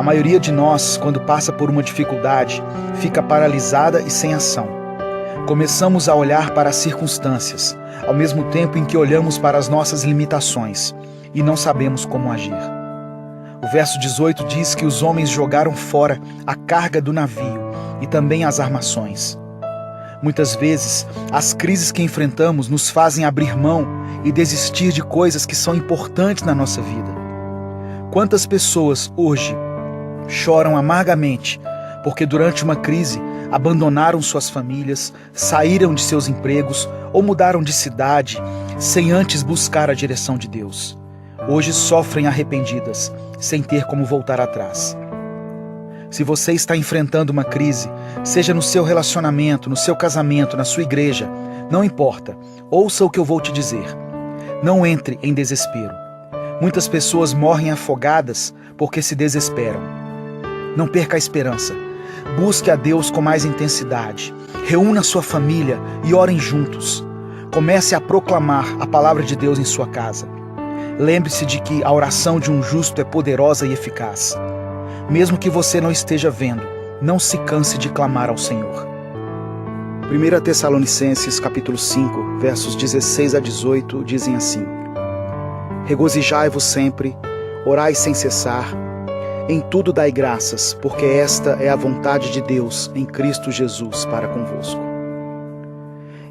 A maioria de nós, quando passa por uma dificuldade, fica paralisada e sem ação. Começamos a olhar para as circunstâncias, ao mesmo tempo em que olhamos para as nossas limitações, e não sabemos como agir. O verso 18 diz que os homens jogaram fora a carga do navio e também as armações. Muitas vezes, as crises que enfrentamos nos fazem abrir mão e desistir de coisas que são importantes na nossa vida. Quantas pessoas hoje choram amargamente porque durante uma crise abandonaram suas famílias, saíram de seus empregos ou mudaram de cidade sem antes buscar a direção de Deus. Hoje sofrem arrependidas, sem ter como voltar atrás. Se você está enfrentando uma crise, seja no seu relacionamento, no seu casamento, na sua igreja, não importa, ouça o que eu vou te dizer. Não entre em desespero. Muitas pessoas morrem afogadas porque se desesperam. Não perca a esperança. Busque a Deus com mais intensidade. Reúna sua família e orem juntos. Comece a proclamar a palavra de Deus em sua casa. Lembre-se de que a oração de um justo é poderosa e eficaz. Mesmo que você não esteja vendo, não se canse de clamar ao Senhor. 1 Tessalonicenses capítulo 5, versos 16 a 18, dizem assim: Regozijai-vos sempre, orai sem cessar, em tudo dai graças, porque esta é a vontade de Deus em Cristo Jesus para convosco.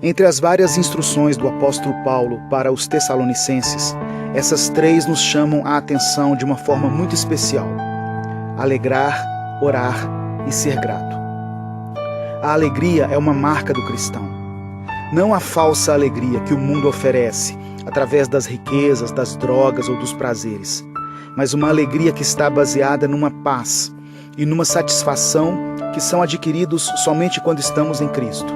Entre as várias instruções do apóstolo Paulo para os Tessalonicenses, essas 3 nos chamam a atenção de uma forma muito especial: alegrar, orar e ser grato. A alegria é uma marca do cristão. Não a falsa alegria que o mundo oferece através das riquezas, das drogas ou dos prazeres, mas uma alegria que está baseada numa paz e numa satisfação que são adquiridos somente quando estamos em Cristo.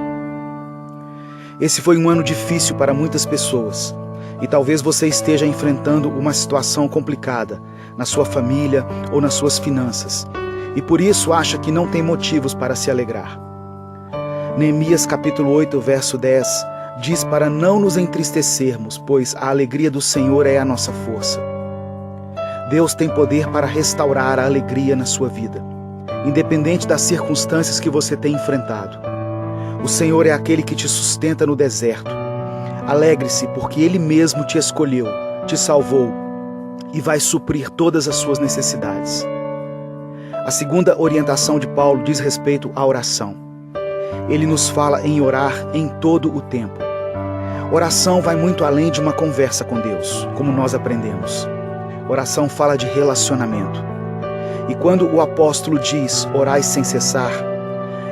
Esse foi um ano difícil para muitas pessoas e talvez você esteja enfrentando uma situação complicada na sua família ou nas suas finanças e por isso acha que não tem motivos para se alegrar. Neemias capítulo 8, verso 10 diz para não nos entristecermos, pois a alegria do Senhor é a nossa força. Deus tem poder para restaurar a alegria na sua vida, independente das circunstâncias que você tem enfrentado. O Senhor é aquele que te sustenta no deserto. Alegre-se, porque Ele mesmo te escolheu, te salvou e vai suprir todas as suas necessidades. A segunda orientação de Paulo diz respeito à oração. Ele nos fala em orar em todo o tempo. Oração vai muito além de uma conversa com Deus, como nós aprendemos. Oração fala de relacionamento. E quando o apóstolo diz orai sem cessar,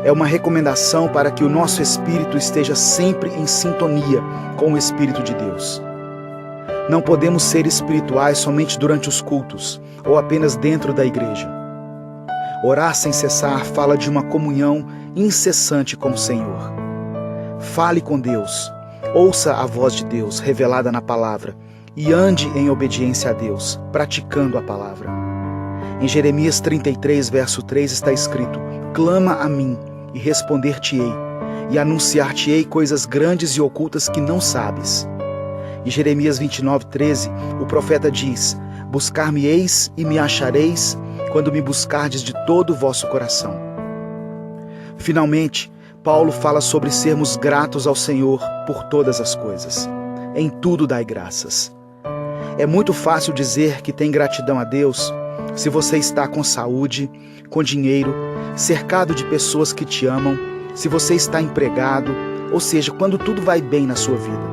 é uma recomendação para que o nosso espírito esteja sempre em sintonia com o Espírito de Deus. Não podemos ser espirituais somente durante os cultos ou apenas dentro da igreja. Orar sem cessar fala de uma comunhão incessante com o Senhor. Fale com Deus, ouça a voz de Deus revelada na palavra e ande em obediência a Deus, praticando a palavra. Em Jeremias 33, verso 3 está escrito: clama a mim e responder-te-ei, e anunciar-te-ei coisas grandes e ocultas que não sabes. Em Jeremias 29, 13, o profeta diz: buscar-me-eis e me achareis, quando me buscardes de todo o vosso coração. Finalmente, Paulo fala sobre sermos gratos ao Senhor por todas as coisas. Em tudo dai graças. É muito fácil dizer que tem gratidão a Deus se você está com saúde, com dinheiro, cercado de pessoas que te amam, se você está empregado, ou seja, quando tudo vai bem na sua vida.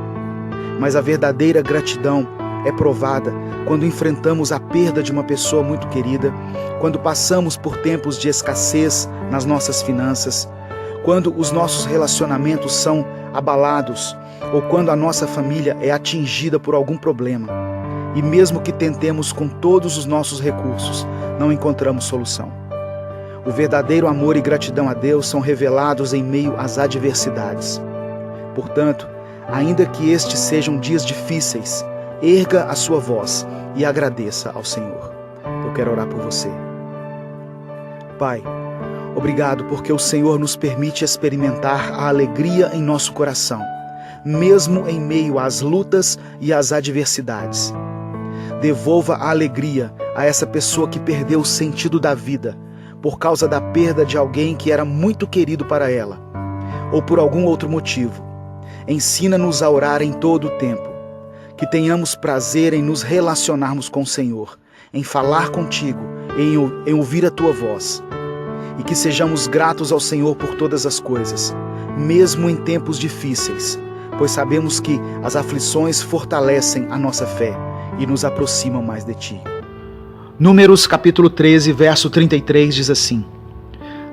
Mas a verdadeira gratidão é provada quando enfrentamos a perda de uma pessoa muito querida, quando passamos por tempos de escassez nas nossas finanças, quando os nossos relacionamentos são abalados ou quando a nossa família é atingida por algum problema. E mesmo que tentemos com todos os nossos recursos, não encontramos solução. O verdadeiro amor e gratidão a Deus são revelados em meio às adversidades. Portanto, ainda que estes sejam dias difíceis, erga a sua voz e agradeça ao Senhor. Eu quero orar por você. Pai, obrigado porque o Senhor nos permite experimentar a alegria em nosso coração, mesmo em meio às lutas e às adversidades. Devolva a alegria a essa pessoa que perdeu o sentido da vida por causa da perda de alguém que era muito querido para ela, ou por algum outro motivo. Ensina-nos a orar em todo o tempo, que tenhamos prazer em nos relacionarmos com o Senhor, em falar contigo, em ouvir a tua voz, e que sejamos gratos ao Senhor por todas as coisas, mesmo em tempos difíceis, pois sabemos que as aflições fortalecem a nossa fé e nos aproximam mais de ti. Números capítulo 13, verso 33 diz assim: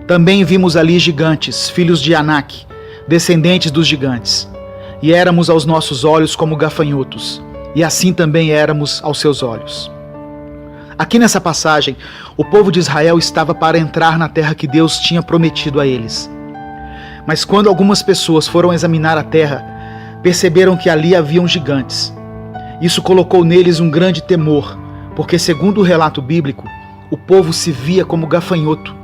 Também vimos ali gigantes, filhos de Anak, descendentes dos gigantes, e éramos aos nossos olhos como gafanhotos, e assim também éramos aos seus olhos. Aqui nessa passagem, o povo de Israel estava para entrar na terra que Deus tinha prometido a eles. Mas quando algumas pessoas foram examinar a terra, perceberam que ali haviam gigantes. Isso colocou neles um grande temor, porque, segundo o relato bíblico, o povo se via como gafanhoto,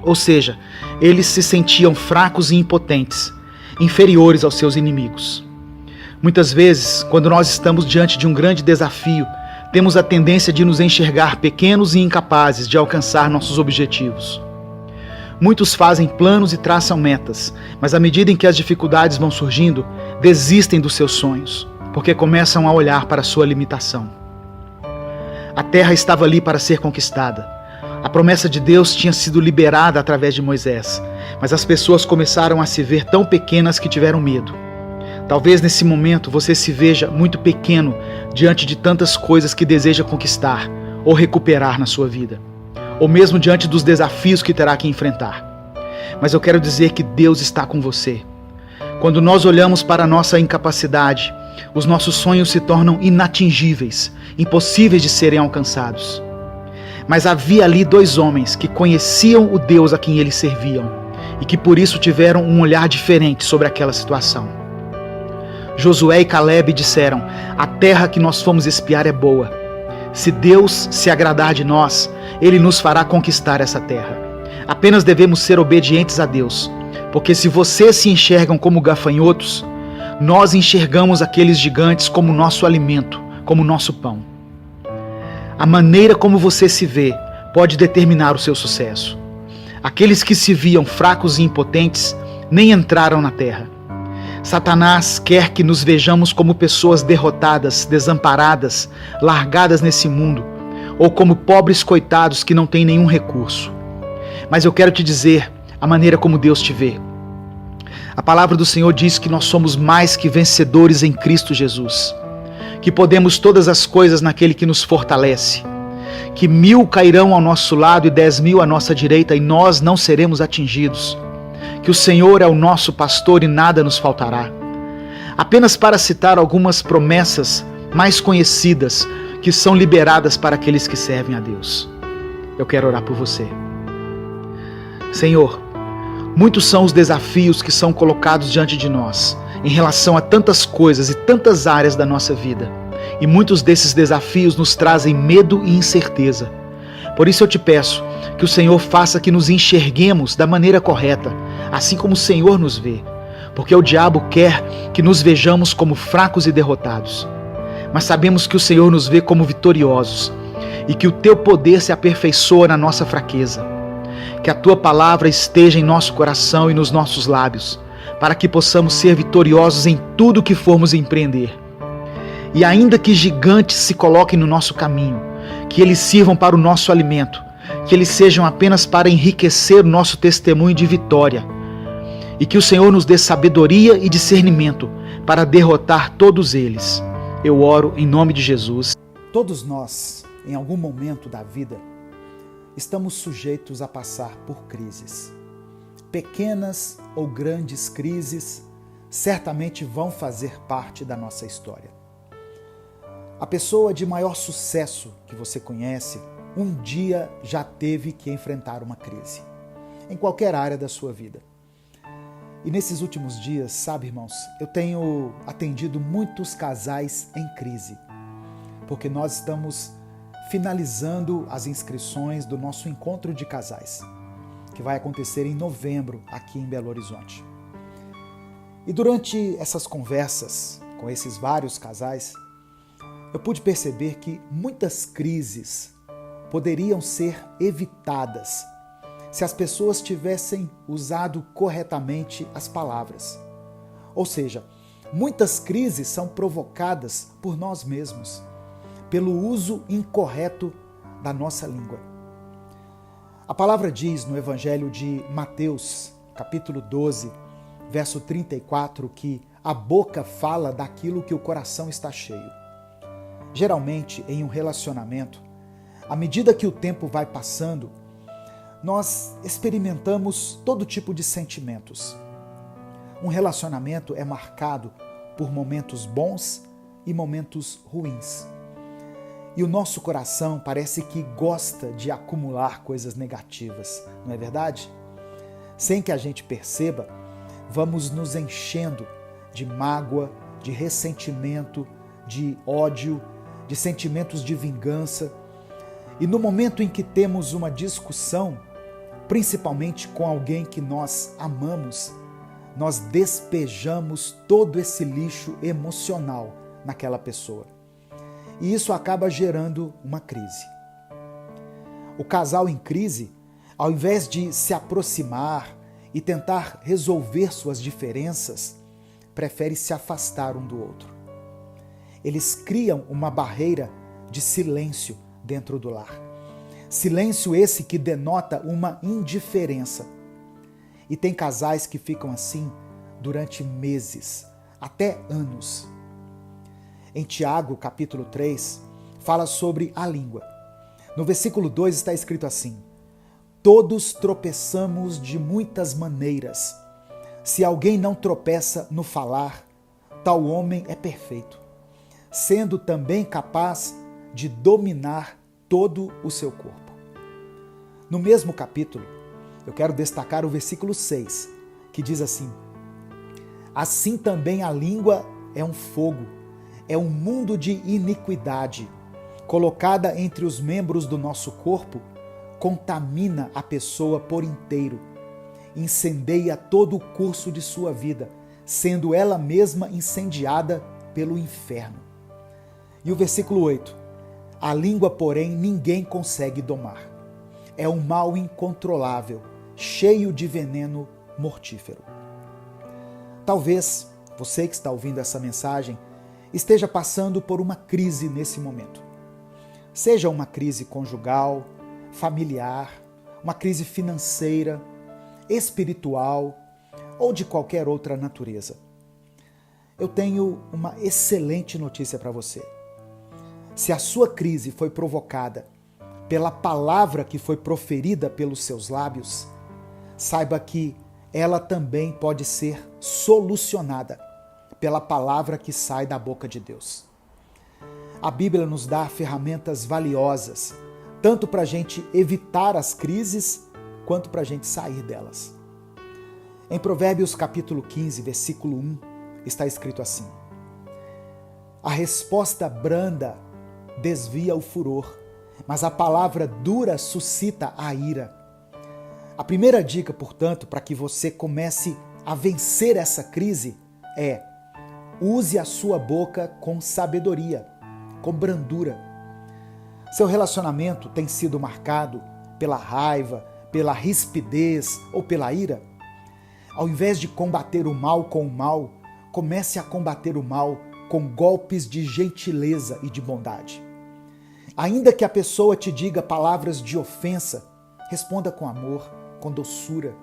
ou seja, eles se sentiam fracos e impotentes, inferiores aos seus inimigos. Muitas vezes, quando nós estamos diante de um grande desafio, temos a tendência de nos enxergar pequenos e incapazes de alcançar nossos objetivos. Muitos fazem planos e traçam metas, mas à medida em que as dificuldades vão surgindo, desistem dos seus sonhos, porque começam a olhar para a sua limitação. A terra estava ali para ser conquistada. A promessa de Deus tinha sido liberada através de Moisés, mas as pessoas começaram a se ver tão pequenas que tiveram medo. Talvez nesse momento você se veja muito pequeno diante de tantas coisas que deseja conquistar ou recuperar na sua vida, ou mesmo diante dos desafios que terá que enfrentar. Mas eu quero dizer que Deus está com você. Quando nós olhamos para a nossa incapacidade, os nossos sonhos se tornam inatingíveis, impossíveis de serem alcançados. Mas havia ali dois homens que conheciam o Deus a quem eles serviam e que por isso tiveram um olhar diferente sobre aquela situação. Josué e Calebe disseram: a terra que nós fomos espiar é boa. Se Deus se agradar de nós, Ele nos fará conquistar essa terra. Apenas devemos ser obedientes a Deus, porque se vocês se enxergam como gafanhotos, nós enxergamos aqueles gigantes como nosso alimento, como nosso pão. A maneira como você se vê pode determinar o seu sucesso. Aqueles que se viam fracos e impotentes nem entraram na terra. Satanás quer que nos vejamos como pessoas derrotadas, desamparadas, largadas nesse mundo, ou como pobres coitados que não têm nenhum recurso. Mas eu quero te dizer a maneira como Deus te vê. A palavra do Senhor diz que nós somos mais que vencedores em Cristo Jesus, que podemos todas as coisas naquele que nos fortalece, que 1000 cairão ao nosso lado e 10.000 à nossa direita e nós não seremos atingidos, que o Senhor é o nosso pastor e nada nos faltará. Apenas para citar algumas promessas mais conhecidas que são liberadas para aqueles que servem a Deus. Eu quero orar por você. Senhor, muitos são os desafios que são colocados diante de nós em relação a tantas coisas e tantas áreas da nossa vida. E muitos desses desafios nos trazem medo e incerteza. Por isso eu te peço que o Senhor faça que nos enxerguemos da maneira correta, assim como o Senhor nos vê. Porque o diabo quer que nos vejamos como fracos e derrotados. Mas sabemos que o Senhor nos vê como vitoriosos e que o teu poder se aperfeiçoa na nossa fraqueza. Que a tua palavra esteja em nosso coração e nos nossos lábios, para que possamos ser vitoriosos em tudo que formos empreender. E ainda que gigantes se coloquem no nosso caminho, que eles sirvam para o nosso alimento, que eles sejam apenas para enriquecer o nosso testemunho de vitória, e que o Senhor nos dê sabedoria e discernimento para derrotar todos eles. Eu oro em nome de Jesus. Todos nós, em algum momento da vida, estamos sujeitos a passar por crises. Pequenas ou grandes crises certamente vão fazer parte da nossa história. A pessoa de maior sucesso que você conhece, um dia já teve que enfrentar uma crise, em qualquer área da sua vida. E nesses últimos dias, sabe, irmãos, eu tenho atendido muitos casais em crise, porque nós estamos finalizando as inscrições do nosso encontro de casais, que vai acontecer em novembro aqui em Belo Horizonte. E durante essas conversas com esses vários casais, eu pude perceber que muitas crises poderiam ser evitadas se as pessoas tivessem usado corretamente as palavras. Ou seja, muitas crises são provocadas por nós mesmos, pelo uso incorreto da nossa língua. A palavra diz no Evangelho de Mateus, capítulo 12, verso 34, que a boca fala daquilo que o coração está cheio. Geralmente, em um relacionamento, à medida que o tempo vai passando, nós experimentamos todo tipo de sentimentos. Um relacionamento é marcado por momentos bons e momentos ruins. E o nosso coração parece que gosta de acumular coisas negativas, não é verdade? Sem que a gente perceba, vamos nos enchendo de mágoa, de ressentimento, de ódio, de sentimentos de vingança. E no momento em que temos uma discussão, principalmente com alguém que nós amamos, nós despejamos todo esse lixo emocional naquela pessoa. E isso acaba gerando uma crise. O casal em crise, ao invés de se aproximar e tentar resolver suas diferenças, prefere se afastar um do outro. Eles criam uma barreira de silêncio dentro do lar. Silêncio esse que denota uma indiferença. E tem casais que ficam assim durante meses, até anos. Em Tiago, capítulo 3, fala sobre a língua. No versículo 2 está escrito assim: todos tropeçamos de muitas maneiras. Se alguém não tropeça no falar, tal homem é perfeito, sendo também capaz de dominar todo o seu corpo. No mesmo capítulo, eu quero destacar o versículo 6, que diz assim: assim também a língua é um fogo, é um mundo de iniquidade, colocada entre os membros do nosso corpo, contamina a pessoa por inteiro, incendeia todo o curso de sua vida, sendo ela mesma incendiada pelo inferno. E o versículo 8: a língua, porém, ninguém consegue domar. É um mal incontrolável, cheio de veneno mortífero. Talvez você que está ouvindo essa mensagem esteja passando por uma crise nesse momento. Seja uma crise conjugal, familiar, uma crise financeira, espiritual ou de qualquer outra natureza. Eu tenho uma excelente notícia para você. Se a sua crise foi provocada pela palavra que foi proferida pelos seus lábios, saiba que ela também pode ser solucionada pela palavra que sai da boca de Deus. A Bíblia nos dá ferramentas valiosas, tanto para a gente evitar as crises, quanto para a gente sair delas. Em Provérbios capítulo 15, versículo 1, está escrito assim: a resposta branda desvia o furor, mas a palavra dura suscita a ira. A primeira dica, portanto, para que você comece a vencer essa crise é: use a sua boca com sabedoria, com brandura. Seu relacionamento tem sido marcado pela raiva, pela rispidez ou pela ira? Ao invés de combater o mal com o mal, comece a combater o mal com golpes de gentileza e de bondade. Ainda que a pessoa te diga palavras de ofensa, responda com amor, com doçura.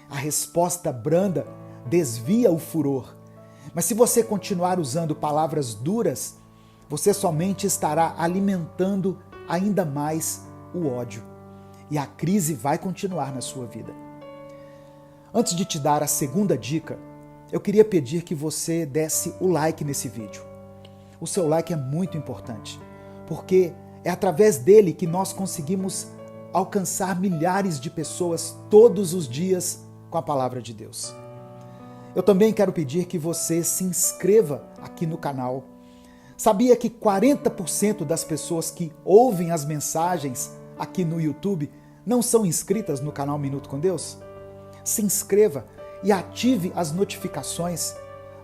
A resposta branda desvia o furor. Mas se você continuar usando palavras duras, você somente estará alimentando ainda mais o ódio. E a crise vai continuar na sua vida. Antes de te dar a segunda dica, eu queria pedir que você desse o like nesse vídeo. O seu like é muito importante, porque é através dele que nós conseguimos alcançar milhares de pessoas todos os dias com a palavra de Deus. Eu também quero pedir que você se inscreva aqui no canal. Sabia que 40% das pessoas que ouvem as mensagens aqui no YouTube não são inscritas no canal Minuto com Deus? Se inscreva e ative as notificações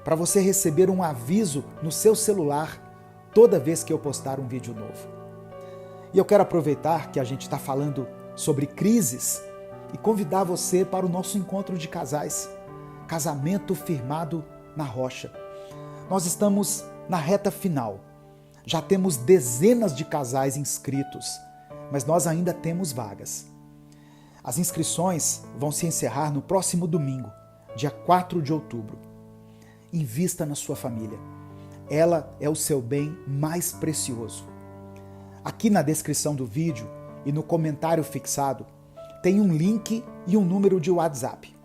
para você receber um aviso no seu celular toda vez que eu postar um vídeo novo. E eu quero aproveitar que a gente está falando sobre crises e convidar você para o nosso encontro de casais, Casamento Firmado na Rocha. Nós estamos na reta final. Já temos dezenas de casais inscritos, mas nós ainda temos vagas. As inscrições vão se encerrar no próximo domingo, dia 4 de outubro. Invista na sua família. Ela é o seu bem mais precioso. Aqui na descrição do vídeo e no comentário fixado, tem um link e um número de WhatsApp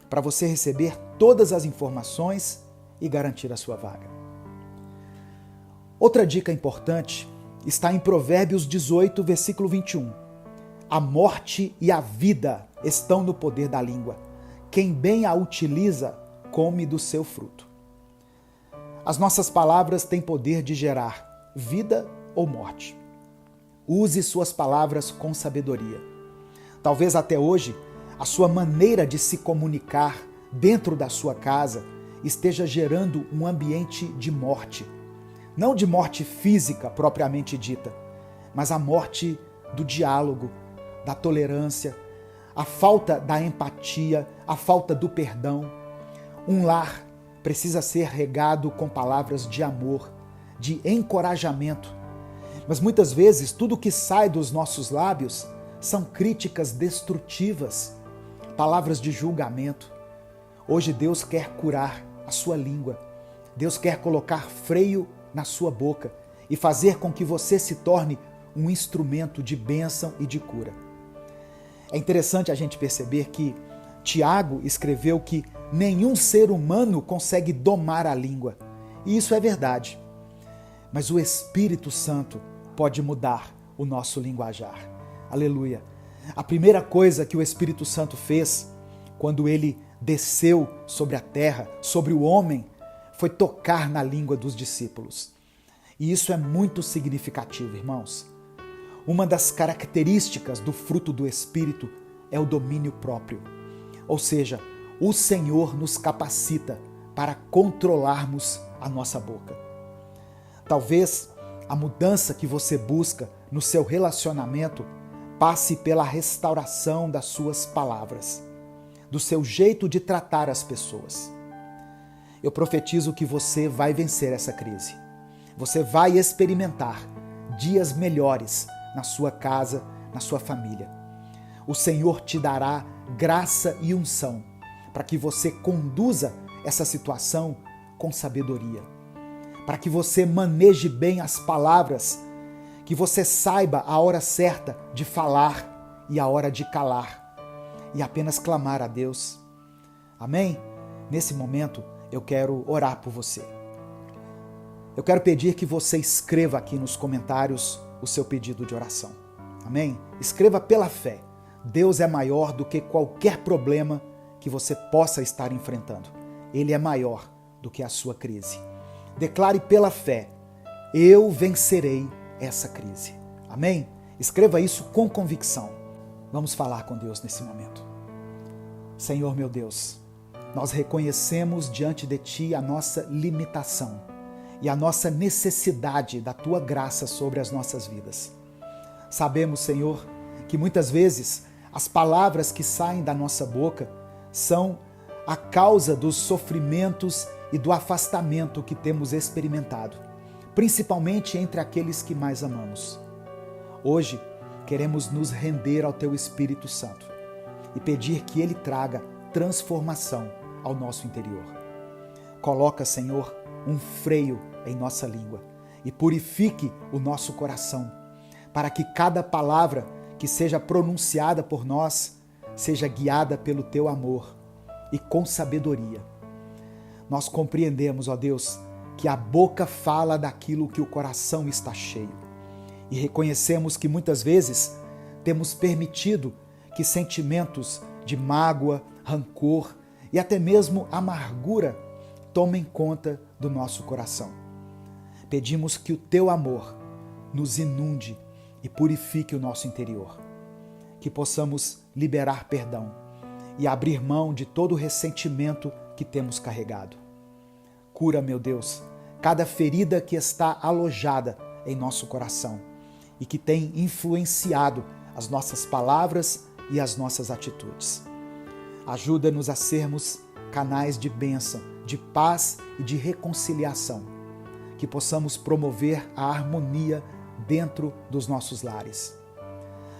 para você receber todas as informações e garantir a sua vaga. Outra dica importante está em Provérbios 18, versículo 21. A morte e a vida estão no poder da língua. Quem bem a utiliza, come do seu fruto. As nossas palavras têm poder de gerar vida ou morte. Use suas palavras com sabedoria. Talvez até hoje a sua maneira de se comunicar dentro da sua casa esteja gerando um ambiente de morte. Não de morte física propriamente dita, mas a morte do diálogo, da tolerância, a falta da empatia, a falta do perdão. Um lar precisa ser regado com palavras de amor, de encorajamento. Mas muitas vezes tudo que sai dos nossos lábios são críticas destrutivas, palavras de julgamento. Hoje Deus quer curar a sua língua. Deus quer colocar freio na sua boca e fazer com que você se torne um instrumento de bênção e de cura. É interessante a gente perceber que Tiago escreveu que nenhum ser humano consegue domar a língua. E isso é verdade. Mas o Espírito Santo pode mudar o nosso linguajar. Aleluia! A primeira coisa que o Espírito Santo fez quando ele desceu sobre a terra, sobre o homem, foi tocar na língua dos discípulos. E isso é muito significativo, irmãos. Uma das características do fruto do Espírito é o domínio próprio. Ou seja, o Senhor nos capacita para controlarmos a nossa boca. Talvez a mudança que você busca no seu relacionamento passe pela restauração das suas palavras, do seu jeito de tratar as pessoas. Eu profetizo que você vai vencer essa crise. Você vai experimentar dias melhores na sua casa, na sua família. O Senhor te dará graça e unção para que você conduza essa situação com sabedoria, para que você maneje bem as palavras, que você saiba a hora certa de falar e a hora de calar e apenas clamar a Deus. Amém? Nesse momento eu quero orar por você. Eu quero pedir que você escreva aqui nos comentários o seu pedido de oração. Amém? Escreva pela fé. Deus é maior do que qualquer problema que você possa estar enfrentando. Ele é maior do que a sua crise. Declare pela fé: eu vencerei essa crise. Amém? Escreva isso com convicção. Vamos falar com Deus nesse momento. Senhor meu Deus, nós reconhecemos diante de Ti a nossa limitação e a nossa necessidade da Tua graça sobre as nossas vidas. Sabemos, Senhor, que muitas vezes as palavras que saem da nossa boca são a causa dos sofrimentos e do afastamento que temos experimentado, principalmente entre aqueles que mais amamos. Hoje, queremos nos render ao Teu Espírito Santo e pedir que Ele traga transformação ao nosso interior. Coloca, Senhor, um freio em nossa língua e purifique o nosso coração, para que cada palavra que seja pronunciada por nós seja guiada pelo Teu amor e com sabedoria. Nós compreendemos, ó Deus, que a boca fala daquilo que o coração está cheio. E reconhecemos que muitas vezes temos permitido que sentimentos de mágoa, rancor e até mesmo amargura tomem conta do nosso coração. Pedimos que o Teu amor nos inunde e purifique o nosso interior. Que possamos liberar perdão e abrir mão de todo o ressentimento que temos carregado. Cura, meu Deus, cada ferida que está alojada em nosso coração e que tem influenciado as nossas palavras e as nossas atitudes. Ajuda-nos a sermos canais de bênção, de paz e de reconciliação, que possamos promover a harmonia dentro dos nossos lares.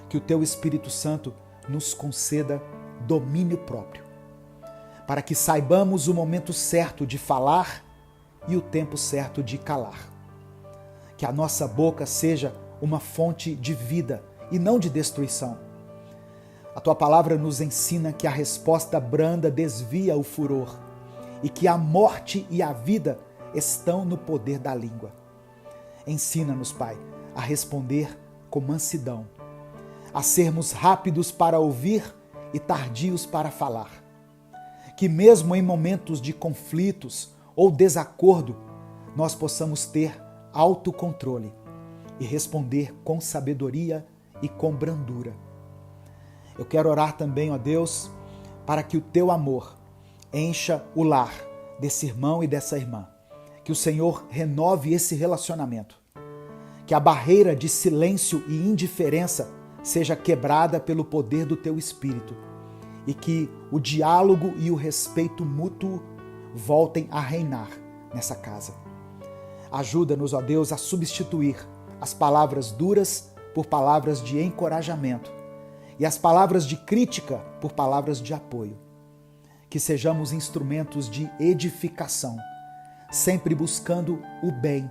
Que o Teu Espírito Santo nos conceda domínio próprio, para que saibamos o momento certo de falar e o tempo certo de calar. Que a nossa boca seja uma fonte de vida e não de destruição. A Tua palavra nos ensina que a resposta branda desvia o furor e que a morte e a vida estão no poder da língua. Ensina-nos, Pai, a responder com mansidão, a sermos rápidos para ouvir e tardios para falar. Que mesmo em momentos de conflitos ou desacordo, nós possamos ter autocontrole e responder com sabedoria e com brandura. Eu quero orar também, ó Deus, para que o Teu amor encha o lar desse irmão e dessa irmã. Que o Senhor renove esse relacionamento. Que a barreira de silêncio e indiferença seja quebrada pelo poder do Teu Espírito e que o diálogo e o respeito mútuo voltem a reinar nessa casa. Ajuda-nos, ó Deus, a substituir as palavras duras por palavras de encorajamento e as palavras de crítica por palavras de apoio. Que sejamos instrumentos de edificação, sempre buscando o bem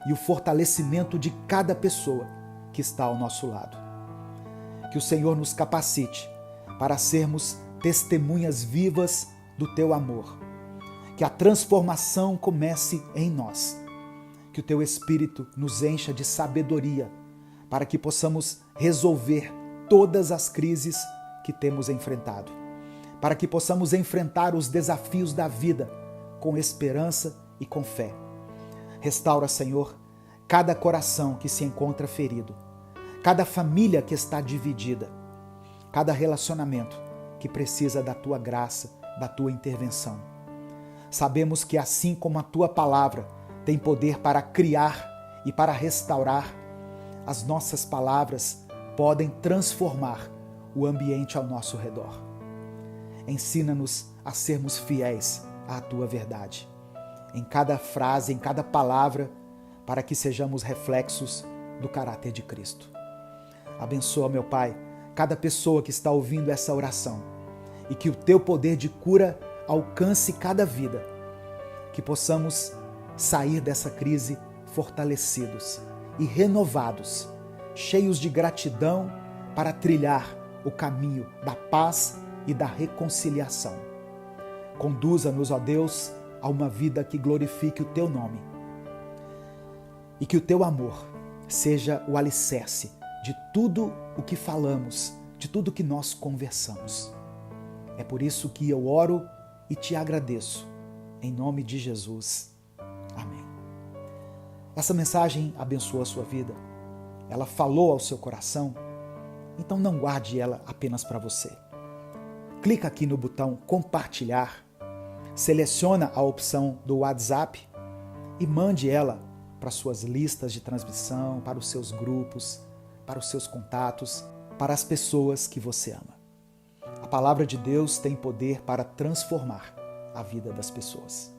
e o fortalecimento de cada pessoa que está ao nosso lado. Que o Senhor nos capacite para sermos testemunhas vivas do Teu amor. Que a transformação comece em nós. Que o Teu Espírito nos encha de sabedoria para que possamos resolver todas as crises que temos enfrentado. Para que possamos enfrentar os desafios da vida com esperança e com fé. Restaura, Senhor, cada coração que se encontra ferido, cada família que está dividida, cada relacionamento que precisa da Tua graça, da Tua intervenção. Sabemos que assim como a Tua palavra tem poder para criar e para restaurar, as nossas palavras podem transformar o ambiente ao nosso redor. Ensina-nos a sermos fiéis à Tua verdade, em cada frase, em cada palavra, para que sejamos reflexos do caráter de Cristo. Abençoa, meu Pai, cada pessoa que está ouvindo essa oração e que o Teu poder de cura alcance cada vida, que possamos sair dessa crise fortalecidos e renovados, cheios de gratidão para trilhar o caminho da paz e da reconciliação. Conduza-nos, ó Deus, a uma vida que glorifique o Teu nome e que o Teu amor seja o alicerce de tudo o que falamos, de tudo que nós conversamos. É por isso que eu oro e Te agradeço, em nome de Jesus. Amém. Essa mensagem abençoou a sua vida, ela falou ao seu coração, então não guarde ela apenas para você. Clica aqui no botão compartilhar, seleciona a opção do WhatsApp e mande ela para suas listas de transmissão, para os seus grupos, para os seus contatos, para as pessoas que você ama. A palavra de Deus tem poder para transformar a vida das pessoas.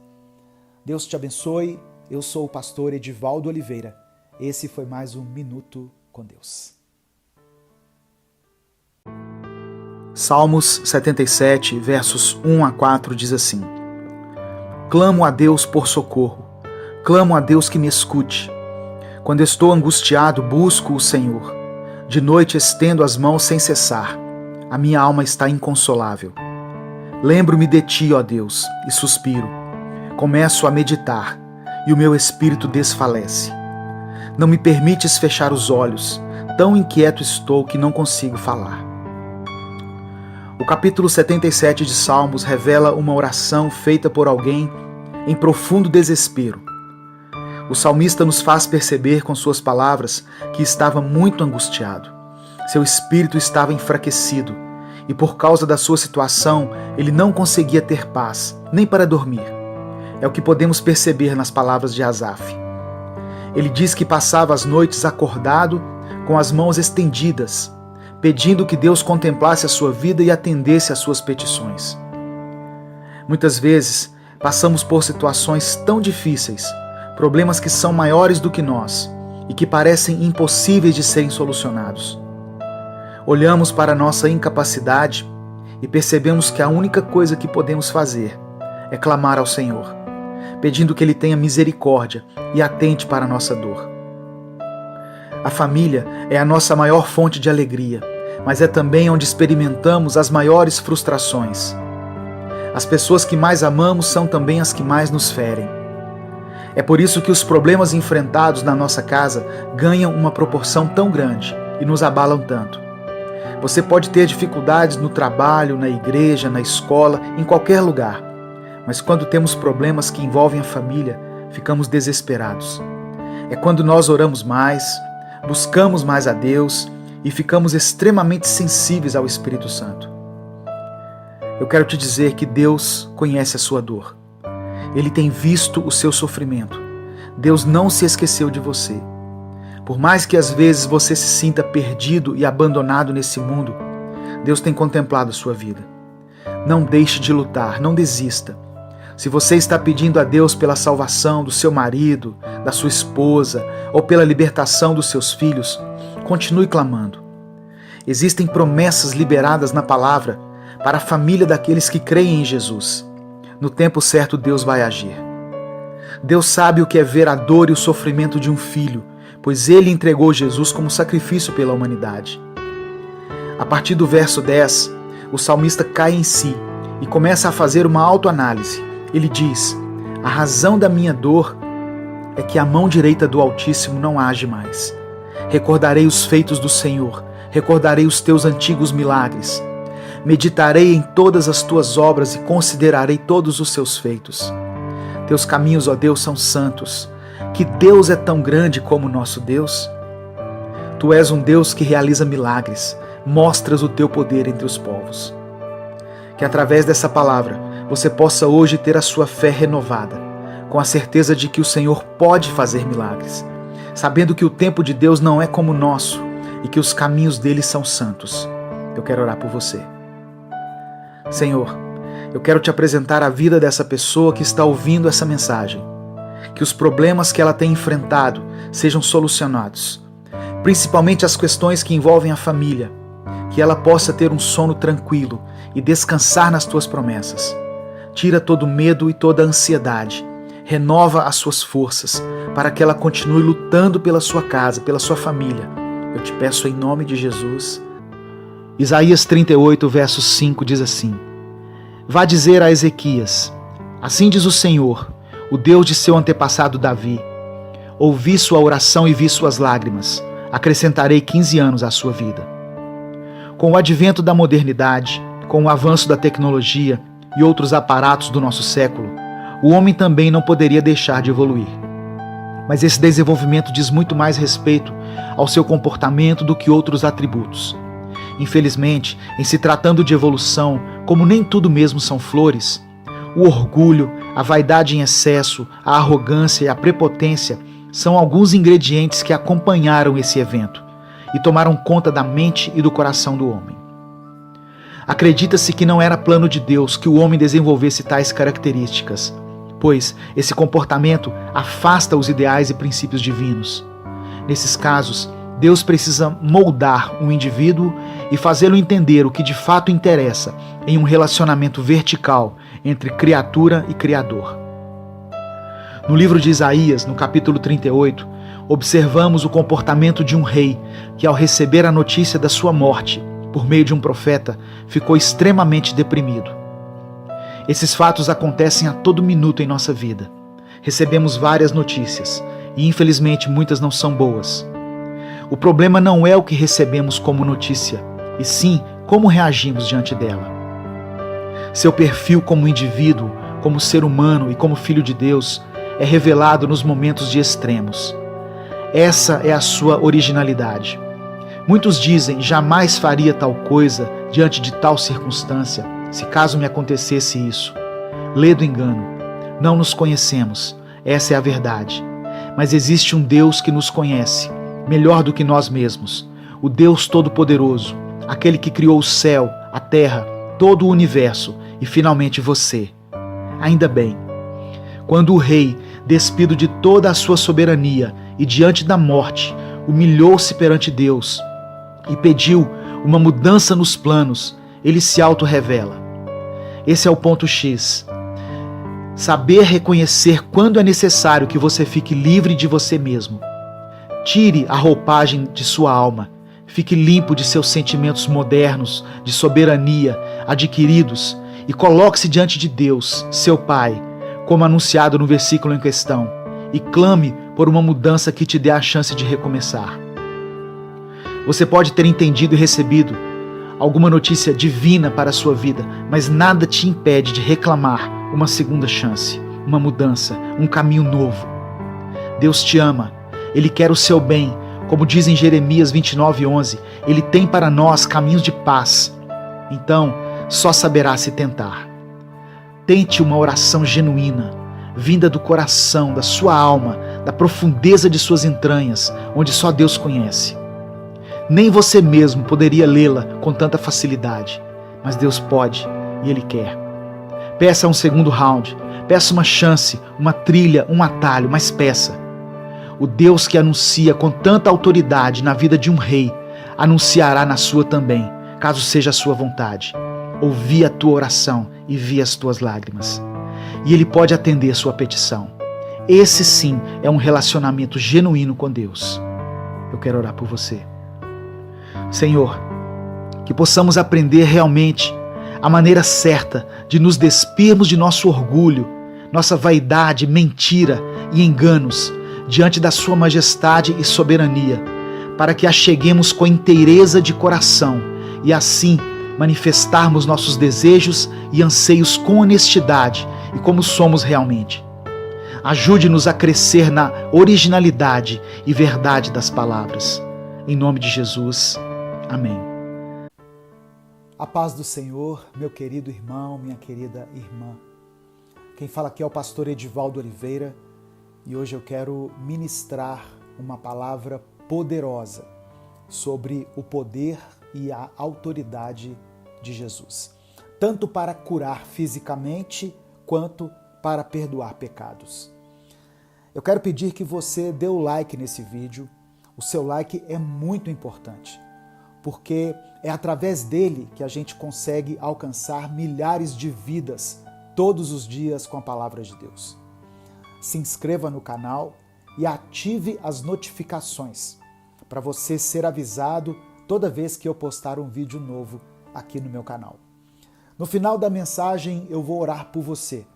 Deus te abençoe. Eu sou o pastor Edivaldo Oliveira. Esse foi mais um Minuto com Deus. Salmos 77, versos 1 a 4 diz assim: Clamo a Deus por socorro, clamo a Deus que me escute. Quando estou angustiado, busco o Senhor. De noite estendo as mãos sem cessar. A minha alma está inconsolável. Lembro-me de Ti, ó Deus, e suspiro. Começo a meditar, e o meu espírito desfalece. Não me permites fechar os olhos, tão inquieto estou que não consigo falar. O capítulo 77 de Salmos revela uma oração feita por alguém em profundo desespero. O salmista nos faz perceber com suas palavras que estava muito angustiado. Seu espírito estava enfraquecido e por causa da sua situação ele não conseguia ter paz, nem para dormir. É o que podemos perceber nas palavras de Asaf. Ele diz que passava as noites acordado com as mãos estendidas, pedindo que Deus contemplasse a sua vida e atendesse às suas petições. Muitas vezes, passamos por situações tão difíceis, problemas que são maiores do que nós e que parecem impossíveis de serem solucionados. Olhamos para a nossa incapacidade e percebemos que a única coisa que podemos fazer é clamar ao Senhor, pedindo que Ele tenha misericórdia e atente para a nossa dor. A família é a nossa maior fonte de alegria, mas é também onde experimentamos as maiores frustrações. As pessoas que mais amamos são também as que mais nos ferem. É por isso que os problemas enfrentados na nossa casa ganham uma proporção tão grande e nos abalam tanto. Você pode ter dificuldades no trabalho, na igreja, na escola, em qualquer lugar, mas quando temos problemas que envolvem a família, ficamos desesperados. É quando nós oramos mais, buscamos mais a Deus e ficamos extremamente sensíveis ao Espírito Santo. Eu quero te dizer que Deus conhece a sua dor. Ele tem visto o seu sofrimento. Deus não se esqueceu de você. Por mais que às vezes você se sinta perdido e abandonado nesse mundo, Deus tem contemplado a sua vida. Não deixe de lutar, não desista. Se você está pedindo a Deus pela salvação do seu marido, da sua esposa ou pela libertação dos seus filhos, continue clamando. Existem promessas liberadas na palavra para a família daqueles que creem em Jesus. No tempo certo, Deus vai agir. Deus sabe o que é ver a dor e o sofrimento de um filho, pois Ele entregou Jesus como sacrifício pela humanidade. A partir do verso 10, o salmista cai em si e começa a fazer uma autoanálise. Ele diz: a razão da minha dor é que a mão direita do Altíssimo não age mais. Recordarei os feitos do Senhor, recordarei os teus antigos milagres. Meditarei em todas as tuas obras e considerarei todos os seus feitos. Teus caminhos, ó Deus, são santos. Que Deus é tão grande como o nosso Deus? Tu és um Deus que realiza milagres, mostras o teu poder entre os povos. Que através dessa palavra você possa hoje ter a sua fé renovada, com a certeza de que o Senhor pode fazer milagres, sabendo que o tempo de Deus não é como o nosso e que os caminhos dele são santos. Eu quero orar por você. Senhor, eu quero te apresentar a vida dessa pessoa que está ouvindo essa mensagem. Que os problemas que ela tem enfrentado sejam solucionados, principalmente as questões que envolvem a família, que ela possa ter um sono tranquilo e descansar nas tuas promessas. Tira todo medo e toda ansiedade, renova as suas forças para que ela continue lutando pela sua casa, pela sua família. Eu te peço em nome de Jesus. Isaías 38, verso 5 diz assim: Vá dizer a Ezequias: assim diz o Senhor, o Deus de seu antepassado Davi: ouvi sua oração e vi suas lágrimas, acrescentarei 15 anos à sua vida. Com o advento da modernidade, com o avanço da tecnologia e outros aparatos do nosso século, o homem também não poderia deixar de evoluir. Mas esse desenvolvimento diz muito mais respeito ao seu comportamento do que outros atributos. Infelizmente, em se tratando de evolução, como nem tudo mesmo são flores, o orgulho, a vaidade em excesso, a arrogância e a prepotência são alguns ingredientes que acompanharam esse evento e tomaram conta da mente e do coração do homem. Acredita-se que não era plano de Deus que o homem desenvolvesse tais características, pois esse comportamento afasta os ideais e princípios divinos. Nesses casos, Deus precisa moldar um indivíduo e fazê-lo entender o que de fato interessa em um relacionamento vertical entre criatura e Criador. No livro de Isaías, no capítulo 38, observamos o comportamento de um rei que, ao receber a notícia da sua morte por meio de um profeta, ficou extremamente deprimido. Esses fatos acontecem a todo minuto em nossa vida. Recebemos várias notícias e, infelizmente, muitas não são boas. O problema não é o que recebemos como notícia, e sim como reagimos diante dela. Seu perfil como indivíduo, como ser humano e como filho de Deus é revelado nos momentos de extremos. Essa é a sua originalidade. Muitos dizem: jamais faria tal coisa diante de tal circunstância, se caso me acontecesse isso. Lê do engano. Não nos conhecemos, essa é a verdade. Mas existe um Deus que nos conhece melhor do que nós mesmos, o Deus Todo-Poderoso, aquele que criou o céu, a terra, todo o universo e finalmente você. Ainda bem, quando o rei, despido de toda a sua soberania e diante da morte, humilhou-se perante Deus e pediu uma mudança nos planos, ele se auto-revela. Esse é o ponto X. Saber reconhecer quando é necessário que você fique livre de você mesmo. Tire a roupagem de sua alma. Fique limpo de seus sentimentos modernos, de soberania, adquiridos, e coloque-se diante de Deus, seu Pai, como anunciado no versículo em questão, e clame por uma mudança que te dê a chance de recomeçar. Você pode ter entendido e recebido alguma notícia divina para a sua vida, mas nada te impede de reclamar uma segunda chance, uma mudança, um caminho novo. Deus te ama, Ele quer o seu bem, como diz em Jeremias 29:11, Ele tem para nós caminhos de paz. Então, só saberá se tentar. Tente uma oração genuína, vinda do coração, da sua alma, da profundeza de suas entranhas, onde só Deus conhece. Nem você mesmo poderia lê-la com tanta facilidade, mas Deus pode e Ele quer. Peça um segundo round, peça uma chance, uma trilha, um atalho, mas peça. O Deus que anuncia com tanta autoridade na vida de um rei, anunciará na sua também, caso seja a sua vontade. Ouvi a tua oração e vi as tuas lágrimas. E Ele pode atender sua petição. Esse sim é um relacionamento genuíno com Deus. Eu quero orar por você. Senhor, que possamos aprender realmente a maneira certa de nos despirmos de nosso orgulho, nossa vaidade, mentira e enganos diante da sua majestade e soberania, para que a cheguemos com inteireza de coração e assim manifestarmos nossos desejos e anseios com honestidade e como somos realmente. Ajude-nos a crescer na originalidade e verdade das palavras. Em nome de Jesus. Amém. A paz do Senhor, meu querido irmão, minha querida irmã. Quem fala aqui é o pastor Edivaldo Oliveira e hoje eu quero ministrar uma palavra poderosa sobre o poder e a autoridade de Jesus, tanto para curar fisicamente quanto para perdoar pecados. Eu quero pedir que você dê o like nesse vídeo. O seu like é muito importante, porque é através dele que a gente consegue alcançar milhares de vidas todos os dias com a palavra de Deus. Se inscreva no canal e ative as notificações para você ser avisado toda vez que eu postar um vídeo novo aqui no meu canal. No final da mensagem eu vou orar por você.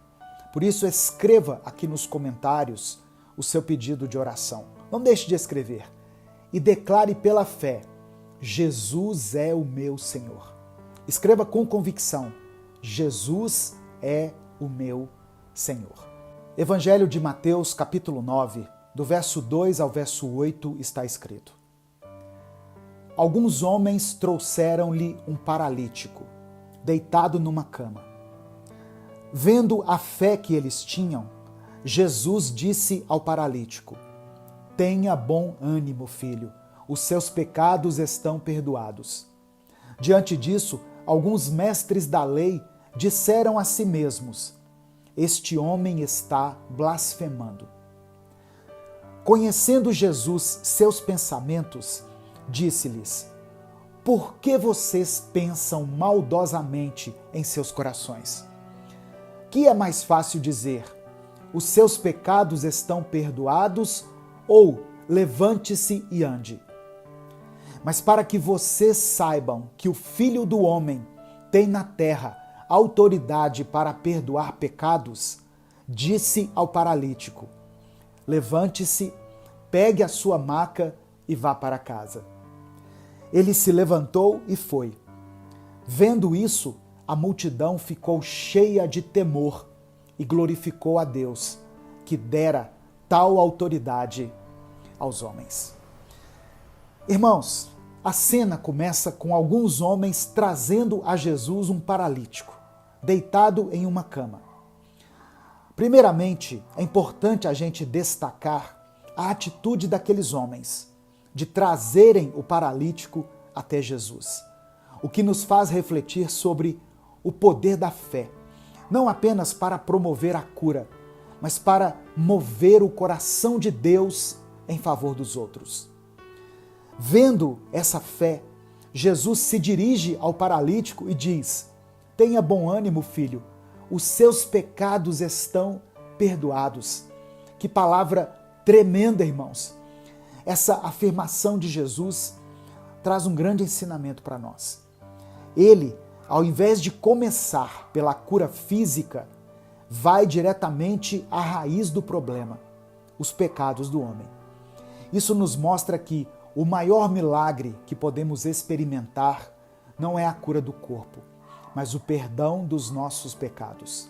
Por isso escreva aqui nos comentários o seu pedido de oração. Não deixe de escrever e declare pela fé: Jesus é o meu Senhor. Escreva com convicção: Jesus é o meu Senhor. Evangelho de Mateus, capítulo 9, do verso 2 ao verso 8, está escrito: Alguns homens trouxeram-lhe um paralítico, deitado numa cama. Vendo a fé que eles tinham, Jesus disse ao paralítico: Tenha bom ânimo, filho, os seus pecados estão perdoados. Diante disso, alguns mestres da lei disseram a si mesmos: Este homem está blasfemando. Conhecendo Jesus seus pensamentos, disse-lhes: Por que vocês pensam maldosamente em seus corações? Que é mais fácil dizer: Os seus pecados estão perdoados, ou levante-se e ande? Mas para que vocês saibam que o Filho do Homem tem na terra autoridade para perdoar pecados, disse ao paralítico: Levante-se, pegue a sua maca e vá para casa. Ele se levantou e foi. Vendo isso, a multidão ficou cheia de temor e glorificou a Deus, que dera tal autoridade aos homens. Irmãos, a cena começa com alguns homens trazendo a Jesus um paralítico, deitado em uma cama. Primeiramente, é importante a gente destacar a atitude daqueles homens, de trazerem o paralítico até Jesus. O que nos faz refletir sobre o poder da fé, não apenas para promover a cura, mas para mover o coração de Deus em favor dos outros. Vendo essa fé, Jesus se dirige ao paralítico e diz: tenha bom ânimo, filho, os seus pecados estão perdoados. Que palavra tremenda, irmãos! Essa afirmação de Jesus traz um grande ensinamento para nós. Ele, ao invés de começar pela cura física, vai diretamente à raiz do problema, os pecados do homem. Isso nos mostra que o maior milagre que podemos experimentar não é a cura do corpo, mas o perdão dos nossos pecados.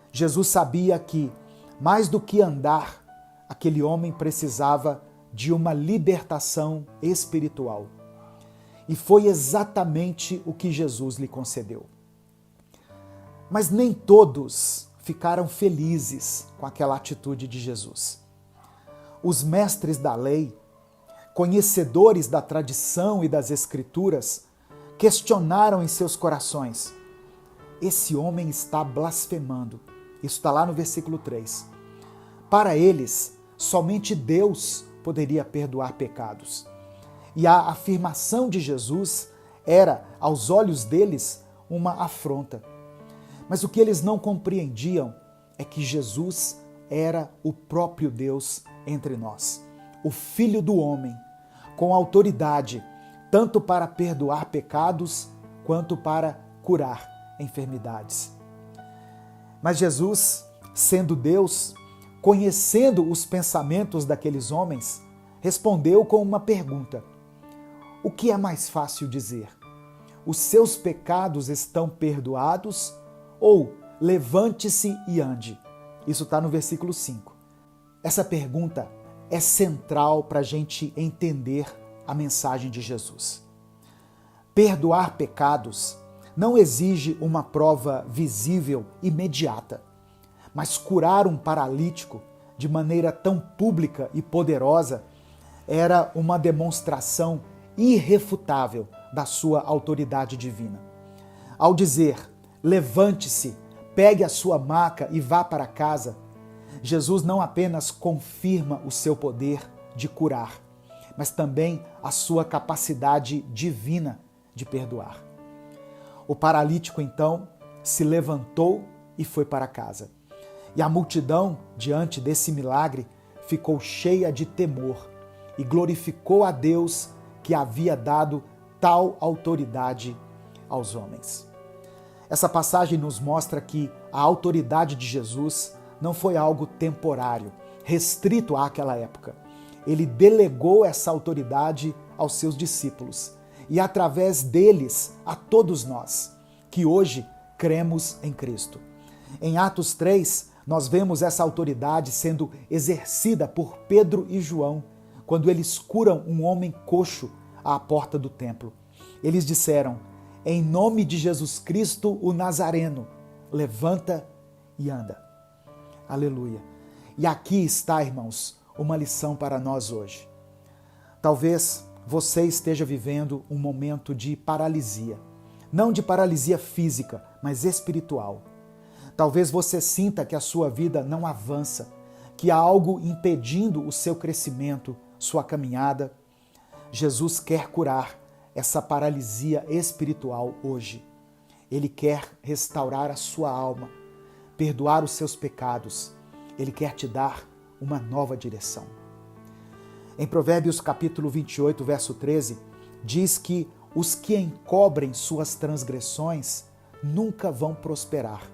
Jesus sabia que, mais do que andar, aquele homem precisava de uma libertação espiritual. E foi exatamente o que Jesus lhe concedeu. Mas nem todos ficaram felizes com aquela atitude de Jesus. Os mestres da lei, conhecedores da tradição e das Escrituras, questionaram em seus corações: esse homem está blasfemando. Isso está lá no versículo 3. Para eles, somente Deus poderia perdoar pecados. E a afirmação de Jesus era, aos olhos deles, uma afronta. Mas o que eles não compreendiam é que Jesus era o próprio Deus entre nós, o Filho do homem, com autoridade tanto para perdoar pecados quanto para curar enfermidades. Mas Jesus, sendo Deus, conhecendo os pensamentos daqueles homens, respondeu com uma pergunta: o que é mais fácil dizer? Os seus pecados estão perdoados? Ou levante-se e ande? Isso está no versículo 5. Essa pergunta é central para a gente entender a mensagem de Jesus. Perdoar pecados não exige uma prova visível imediata, mas curar um paralítico de maneira tão pública e poderosa era uma demonstração irrefutável da sua autoridade divina. Ao dizer: levante-se, pegue a sua maca e vá para casa, Jesus não apenas confirma o seu poder de curar, mas também a sua capacidade divina de perdoar. O paralítico, então, se levantou e foi para casa. E a multidão, diante desse milagre, ficou cheia de temor e glorificou a Deus que havia dado tal autoridade aos homens. Essa passagem nos mostra que a autoridade de Jesus não foi algo temporário, restrito àquela época. Ele delegou essa autoridade aos seus discípulos e, através deles, a todos nós, que hoje cremos em Cristo. Em Atos 3, nós vemos essa autoridade sendo exercida por Pedro e João, quando eles curam um homem coxo à porta do templo. Eles disseram: em nome de Jesus Cristo, o Nazareno, levanta e anda. Aleluia. E aqui está, irmãos, uma lição para nós hoje. Talvez você esteja vivendo um momento de paralisia. Não de paralisia física, mas espiritual. Talvez você sinta que a sua vida não avança, que há algo impedindo o seu crescimento, sua caminhada. Jesus quer curar essa paralisia espiritual hoje. Ele quer restaurar a sua alma, perdoar os seus pecados. Ele quer te dar uma nova direção. Em Provérbios capítulo 28, verso 13, diz que os que encobrem suas transgressões nunca vão prosperar,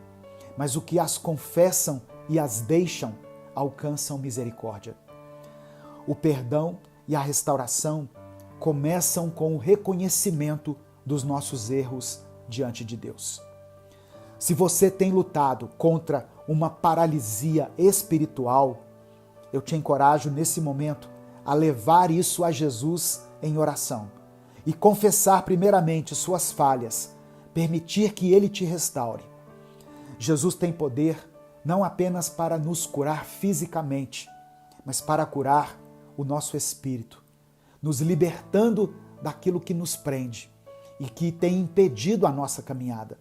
mas os que as confessam e as deixam alcançam misericórdia. O perdão e a restauração começam com o reconhecimento dos nossos erros diante de Deus. Se você tem lutado contra uma paralisia espiritual, eu te encorajo nesse momento a levar isso a Jesus em oração e confessar primeiramente suas falhas, permitir que Ele te restaure. Jesus tem poder não apenas para nos curar fisicamente, mas para curar o nosso espírito, nos libertando daquilo que nos prende e que tem impedido a nossa caminhada.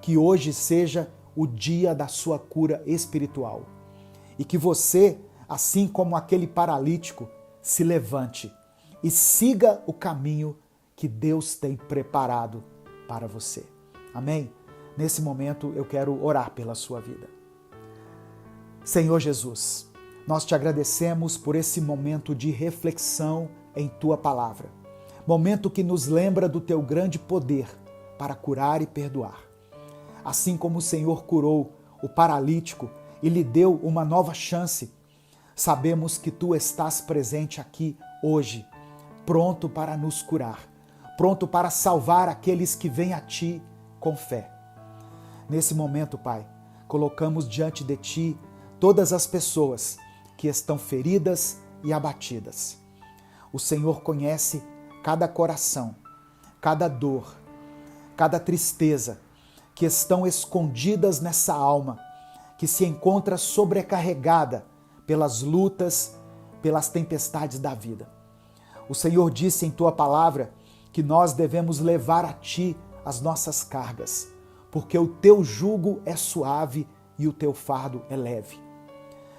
Que hoje seja o dia da sua cura espiritual e que você, assim como aquele paralítico, se levante e siga o caminho que Deus tem preparado para você. Amém? Nesse momento eu quero orar pela sua vida. Senhor Jesus, nós te agradecemos por esse momento de reflexão em tua palavra. Momento que nos lembra do teu grande poder para curar e perdoar. Assim como o Senhor curou o paralítico e lhe deu uma nova chance, sabemos que tu estás presente aqui hoje, pronto para nos curar, pronto para salvar aqueles que vêm a ti com fé. Nesse momento, Pai, colocamos diante de ti todas as pessoas que estão feridas e abatidas. O Senhor conhece cada coração, cada dor, cada tristeza que estão escondidas nessa alma, que se encontra sobrecarregada pelas lutas, pelas tempestades da vida. O Senhor disse em tua palavra que nós devemos levar a ti as nossas cargas, porque o teu jugo é suave e o teu fardo é leve.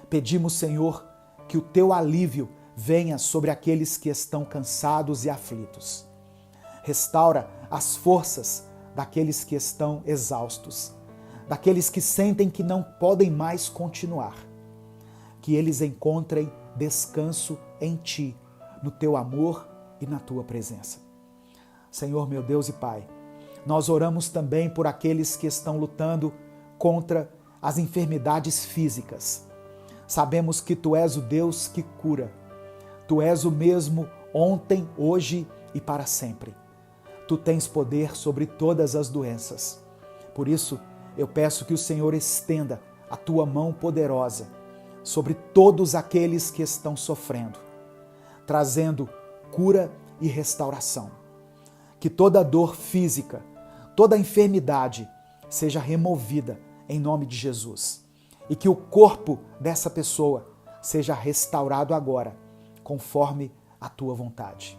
Pedimos, Senhor, que o teu alívio venha sobre aqueles que estão cansados e aflitos. Restaura as forças daqueles que estão exaustos, daqueles que sentem que não podem mais continuar. Que eles encontrem descanso em ti, no teu amor e na tua presença. Senhor, meu Deus e Pai, nós oramos também por aqueles que estão lutando contra as enfermidades físicas. Sabemos que tu és o Deus que cura. Tu és o mesmo ontem, hoje e para sempre. Tu tens poder sobre todas as doenças. Por isso, eu peço que o Senhor estenda a tua mão poderosa sobre todos aqueles que estão sofrendo, trazendo cura e restauração. Que toda dor física, toda enfermidade seja removida em nome de Jesus e que o corpo dessa pessoa seja restaurado agora, conforme a tua vontade.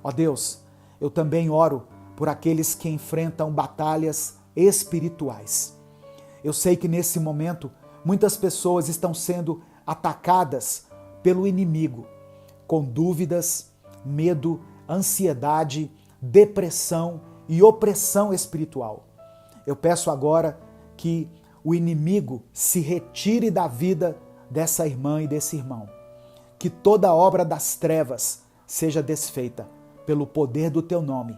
Ó Deus, eu também oro por aqueles que enfrentam batalhas espirituais. Eu sei que nesse momento muitas pessoas estão sendo atacadas pelo inimigo, com dúvidas, medo, ansiedade, depressão e opressão espiritual. Eu peço agora que o inimigo se retire da vida dessa irmã e desse irmão. Que toda obra das trevas seja desfeita pelo poder do teu nome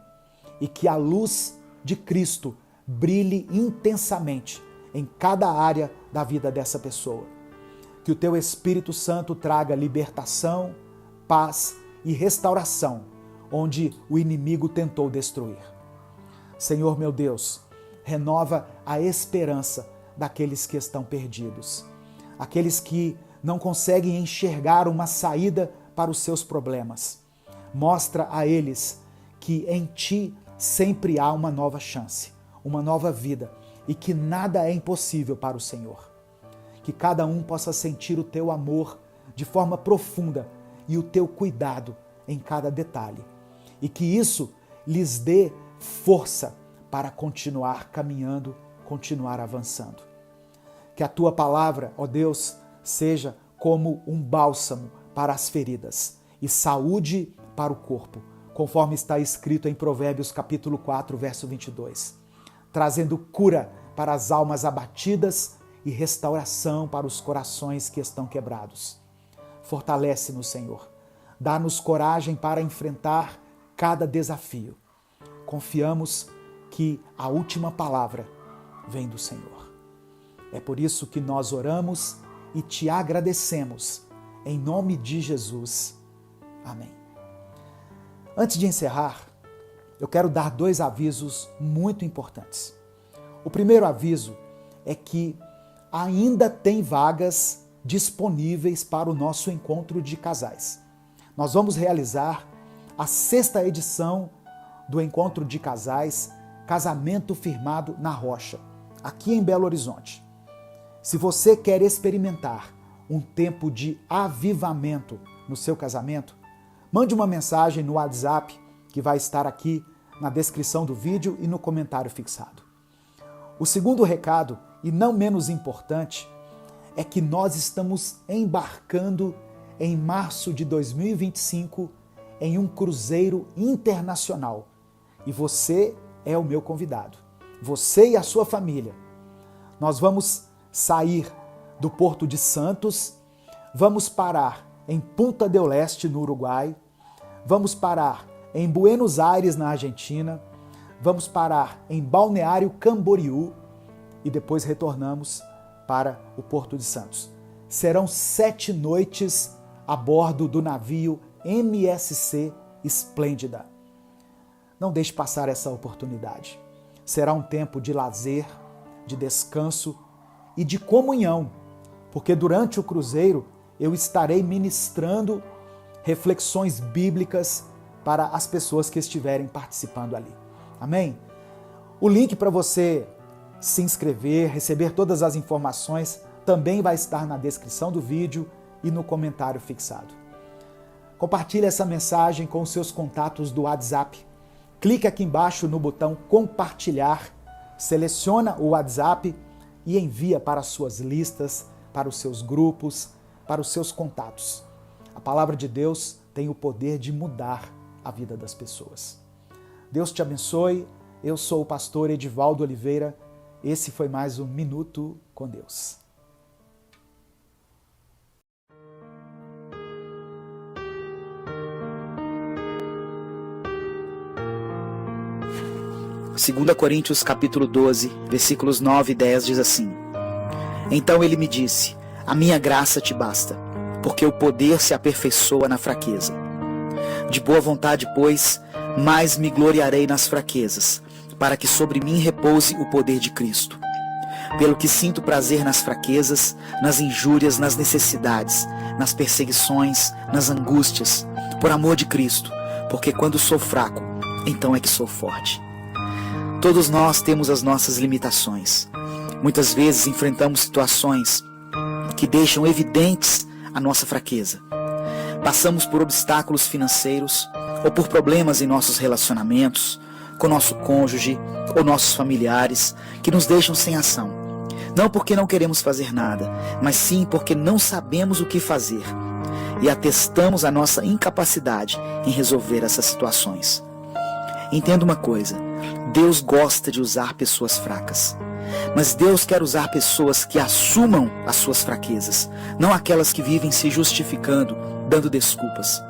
e que a luz de Cristo brilhe intensamente em cada área da vida dessa pessoa. Que o teu Espírito Santo traga libertação, paz e restauração onde o inimigo tentou destruir. Senhor meu Deus, renova a esperança daqueles que estão perdidos, aqueles que não conseguem enxergar uma saída para os seus problemas. Mostra a eles que em ti sempre há uma nova chance, uma nova vida e que nada é impossível para o Senhor. Que cada um possa sentir o teu amor de forma profunda e o teu cuidado em cada detalhe. E que isso lhes dê força para continuar caminhando, continuar avançando. Que a tua palavra, ó Deus, seja como um bálsamo para as feridas e saúde para o corpo, conforme está escrito em Provérbios capítulo 4, verso 22, trazendo cura para as almas abatidas e restauração para os corações que estão quebrados. Fortalece-nos, Senhor. Dá-nos coragem para enfrentar cada desafio. Confiamos que a última palavra vem do Senhor. É por isso que nós oramos e te agradecemos. Em nome de Jesus. Amém. Antes de encerrar, eu quero dar 2 avisos muito importantes. O primeiro aviso é que ainda tem vagas disponíveis para o nosso encontro de casais. Nós vamos realizar a 6ª edição do Encontro de Casais, Casamento Firmado na Rocha, aqui em Belo Horizonte. Se você quer experimentar um tempo de avivamento no seu casamento, mande uma mensagem no WhatsApp que vai estar aqui na descrição do vídeo e no comentário fixado. O segundo recado, e não menos importante, é que nós estamos embarcando em março de 2025 em um cruzeiro internacional. E você é o meu convidado. Você e a sua família. Nós vamos sair do Porto de Santos, vamos parar em Punta del Este, no Uruguai, vamos parar em Buenos Aires, na Argentina, vamos parar em Balneário Camboriú e depois retornamos para o Porto de Santos. Serão 7 noites a bordo do navio MSC Esplêndida. Não deixe passar essa oportunidade. Será um tempo de lazer, de descanso e de comunhão, porque durante o cruzeiro eu estarei ministrando reflexões bíblicas para as pessoas que estiverem participando ali. Amém? O link para você se inscrever, receber todas as informações, também vai estar na descrição do vídeo e no comentário fixado. Compartilhe essa mensagem com os seus contatos do WhatsApp. Clique aqui embaixo no botão compartilhar, seleciona o WhatsApp e envia para as suas listas, para os seus grupos, para os seus contatos. A palavra de Deus tem o poder de mudar a vida das pessoas. Deus te abençoe. Eu sou o pastor Edivaldo Oliveira. Esse foi mais um Minuto com Deus. Segunda Coríntios capítulo 12, versículos 9 e 10 diz assim: Então ele me disse, a minha graça te basta, porque o poder se aperfeiçoa na fraqueza. De boa vontade, pois, mais me gloriarei nas fraquezas, para que sobre mim repouse o poder de Cristo. Pelo que sinto prazer nas fraquezas, nas injúrias, nas necessidades, nas perseguições, nas angústias, por amor de Cristo, porque quando sou fraco, então é que sou forte. Todos nós temos as nossas limitações. Muitas vezes enfrentamos situações que deixam evidentes a nossa fraqueza. Passamos por obstáculos financeiros ou por problemas em nossos relacionamentos, com nosso cônjuge ou nossos familiares, que nos deixam sem ação. Não porque não queremos fazer nada, mas sim porque não sabemos o que fazer e atestamos a nossa incapacidade em resolver essas situações. Entenda uma coisa, Deus gosta de usar pessoas fracas, mas Deus quer usar pessoas que assumam as suas fraquezas, não aquelas que vivem se justificando, dando desculpas.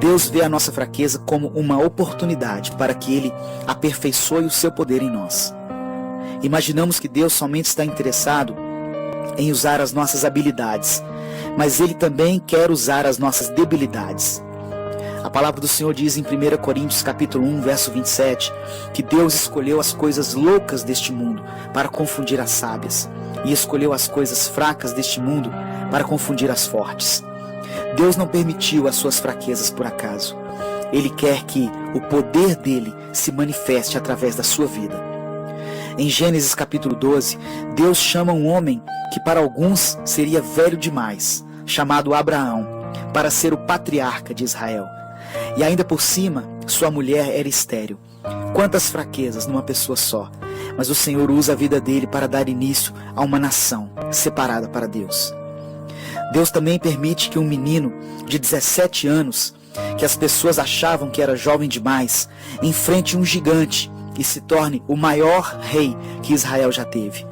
Deus vê a nossa fraqueza como uma oportunidade para que Ele aperfeiçoe o seu poder em nós. Imaginamos que Deus somente está interessado em usar as nossas habilidades, mas Ele também quer usar as nossas debilidades. A palavra do Senhor diz em 1 Coríntios capítulo 1, verso 27, que Deus escolheu as coisas loucas deste mundo para confundir as sábias, e escolheu as coisas fracas deste mundo para confundir as fortes. Deus não permitiu as suas fraquezas por acaso. Ele quer que o poder dele se manifeste através da sua vida. Em Gênesis capítulo 12, Deus chama um homem que para alguns seria velho demais, chamado Abraão, para ser o patriarca de Israel. E ainda por cima, sua mulher era estéril. Quantas fraquezas numa pessoa só, mas o Senhor usa a vida dele para dar início a uma nação separada para Deus. Deus também permite que um menino de 17 anos, que as pessoas achavam que era jovem demais, enfrente um gigante e se torne o maior rei que Israel já teve.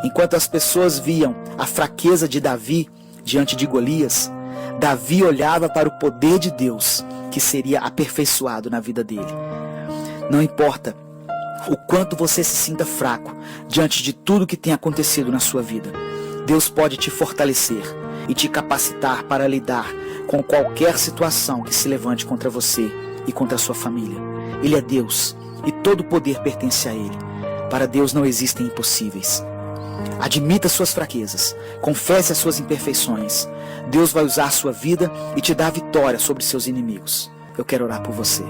Enquanto as pessoas viam a fraqueza de Davi diante de Golias, Davi olhava para o poder de Deus que seria aperfeiçoado na vida dele. Não importa o quanto você se sinta fraco diante de tudo que tem acontecido na sua vida, Deus pode te fortalecer e te capacitar para lidar com qualquer situação que se levante contra você e contra a sua família. Ele é Deus e todo poder pertence a Ele. Para Deus não existem impossíveis. Admita suas fraquezas, confesse as suas imperfeições. Deus vai usar a sua vida e te dar vitória sobre seus inimigos. Eu quero orar por você.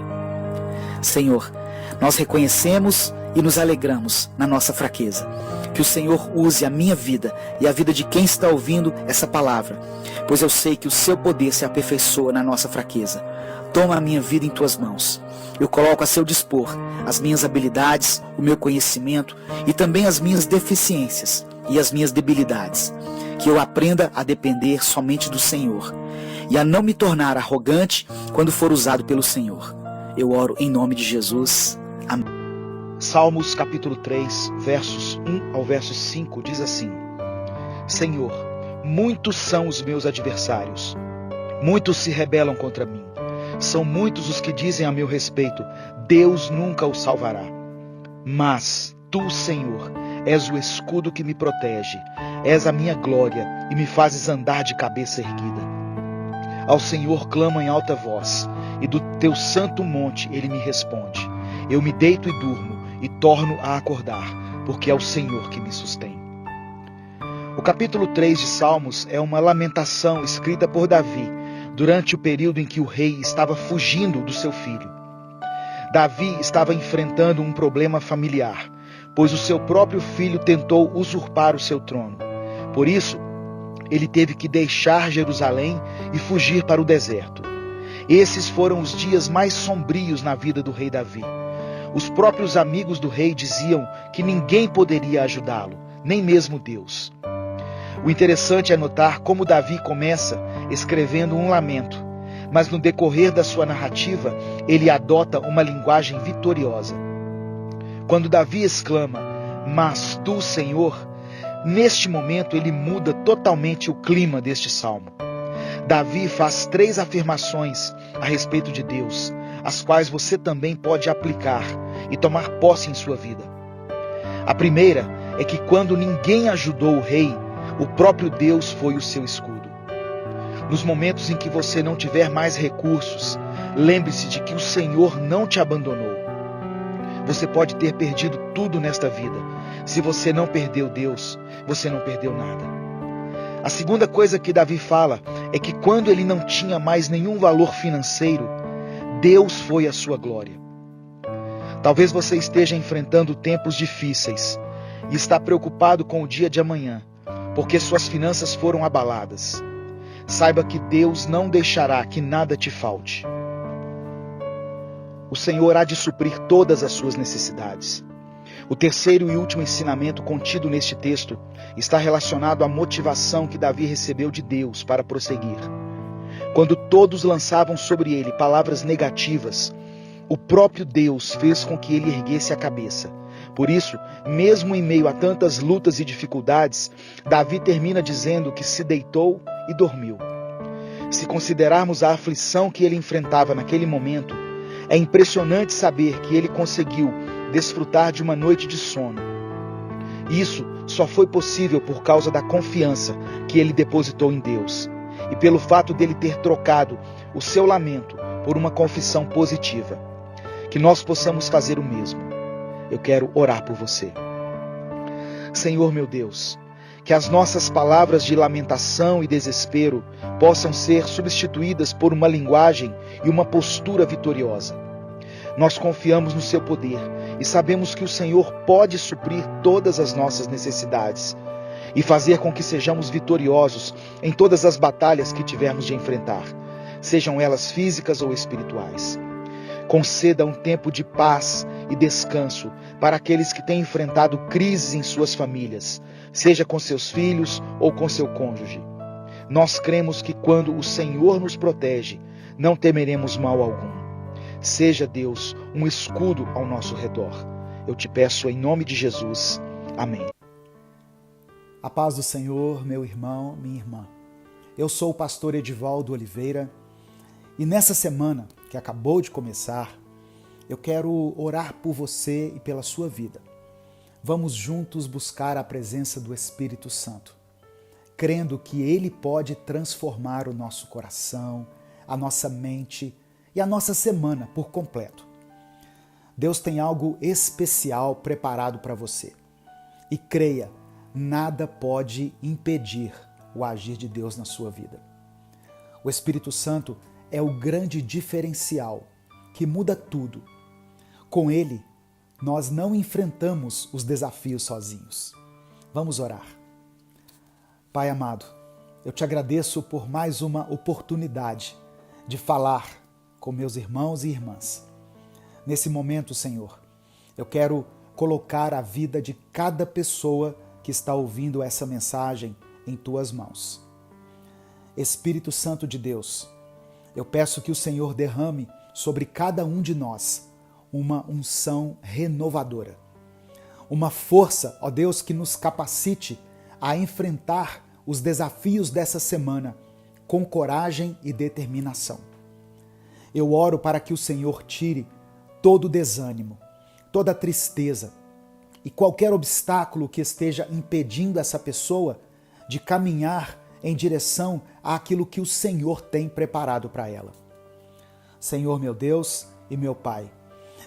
Senhor, nós reconhecemos e nos alegramos na nossa fraqueza, Que o Senhor use a minha vida e a vida de quem está ouvindo essa palavra, pois eu sei que o seu poder se aperfeiçoa na nossa fraqueza. Toma a minha vida em tuas mãos. Eu coloco a seu dispor as minhas habilidades, o meu conhecimento e também as minhas deficiências e as minhas debilidades. Que eu aprenda a depender somente do Senhor e a não me tornar arrogante quando for usado pelo Senhor. Eu oro em nome de Jesus. Amém. Salmos capítulo 3, versos 1 ao verso 5 diz assim: Senhor, muitos são os meus adversários, muitos se rebelam contra mim. São muitos os que dizem a meu respeito: Deus nunca o salvará. Mas tu, Senhor, és o escudo que me protege, és a minha glória e me fazes andar de cabeça erguida. Ao Senhor clamo em alta voz, e do teu santo monte ele me responde. Eu me deito e durmo, e torno a acordar, porque é o Senhor que me sustém. O capítulo 3 de Salmos é uma lamentação escrita por Davi, durante o período em que o rei estava fugindo do seu filho. Davi estava enfrentando um problema familiar, pois o seu próprio filho tentou usurpar o seu trono. Por isso, ele teve que deixar Jerusalém e fugir para o deserto. Esses foram os dias mais sombrios na vida do rei Davi. Os próprios amigos do rei diziam que ninguém poderia ajudá-lo, nem mesmo Deus. O interessante é notar como Davi começa escrevendo um lamento, mas no decorrer da sua narrativa, ele adota uma linguagem vitoriosa. Quando Davi exclama, mas tu, Senhor, neste momento ele muda totalmente o clima deste salmo. Davi faz 3 afirmações a respeito de Deus, as quais você também pode aplicar e tomar posse em sua vida. A primeira é que quando ninguém ajudou o rei, o próprio Deus foi o seu escudo. Nos momentos em que você não tiver mais recursos, lembre-se de que o Senhor não te abandonou. Você pode ter perdido tudo nesta vida. Se você não perdeu Deus, você não perdeu nada. A segunda coisa que Davi fala é que quando ele não tinha mais nenhum valor financeiro, Deus foi a sua glória. Talvez você esteja enfrentando tempos difíceis e está preocupado com o dia de amanhã, porque suas finanças foram abaladas. Saiba que Deus não deixará que nada te falte. O Senhor há de suprir todas as suas necessidades. O terceiro e último ensinamento contido neste texto está relacionado à motivação que Davi recebeu de Deus para prosseguir. Quando todos lançavam sobre ele palavras negativas, o próprio Deus fez com que ele erguesse a cabeça. Por isso, mesmo em meio a tantas lutas e dificuldades, Davi termina dizendo que se deitou e dormiu. Se considerarmos a aflição que ele enfrentava naquele momento, é impressionante saber que ele conseguiu desfrutar de uma noite de sono. Isso só foi possível por causa da confiança que ele depositou em Deus e pelo fato dele ter trocado o seu lamento por uma confissão positiva. Que nós possamos fazer o mesmo. Eu quero orar por você. Senhor meu Deus, que as nossas palavras de lamentação e desespero possam ser substituídas por uma linguagem e uma postura vitoriosa. Nós confiamos no seu poder e sabemos que o Senhor pode suprir todas as nossas necessidades e fazer com que sejamos vitoriosos em todas as batalhas que tivermos de enfrentar, sejam elas físicas ou espirituais. Conceda um tempo de paz e descanso para aqueles que têm enfrentado crises em suas famílias, seja com seus filhos ou com seu cônjuge. Nós cremos que quando o Senhor nos protege, não temeremos mal algum. Seja, Deus, um escudo ao nosso redor. Eu te peço em nome de Jesus. Amém. A paz do Senhor, meu irmão, minha irmã. Eu sou o pastor Edivaldo Oliveira e nessa semana que acabou de começar, eu quero orar por você e pela sua vida. Vamos juntos buscar a presença do Espírito Santo, crendo que Ele pode transformar o nosso coração, a nossa mente e a nossa semana por completo. Deus tem algo especial preparado para você. E creia, nada pode impedir o agir de Deus na sua vida. O Espírito Santo é o grande diferencial que muda tudo. Com Ele, nós não enfrentamos os desafios sozinhos. Vamos orar. Pai amado, eu te agradeço por mais uma oportunidade de falar com meus irmãos e irmãs. Nesse momento, Senhor, eu quero colocar a vida de cada pessoa que está ouvindo essa mensagem em tuas mãos. Espírito Santo de Deus, eu peço que o Senhor derrame sobre cada um de nós uma unção renovadora. Uma força, ó Deus, que nos capacite a enfrentar os desafios dessa semana com coragem e determinação. Eu oro para que o Senhor tire todo o desânimo, toda a tristeza e qualquer obstáculo que esteja impedindo essa pessoa de caminhar em direção àquilo que o Senhor tem preparado para ela. Senhor meu Deus e meu Pai,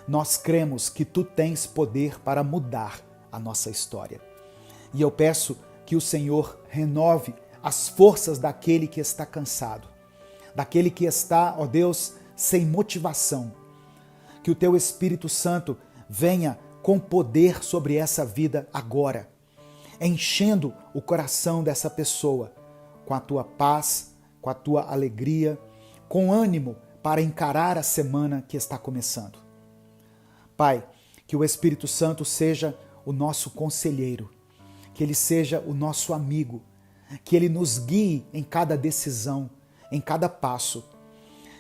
nós cremos que Tu tens poder para mudar a nossa história. E eu peço que o Senhor renove as forças daquele que está cansado, daquele que está, ó Deus, sem motivação. Que o Teu Espírito Santo venha com poder sobre essa vida agora, enchendo o coração dessa pessoa com a Tua paz, com a Tua alegria, com ânimo para encarar a semana que está começando. Pai, que o Espírito Santo seja o nosso conselheiro, que Ele seja o nosso amigo, que Ele nos guie em cada decisão, em cada passo.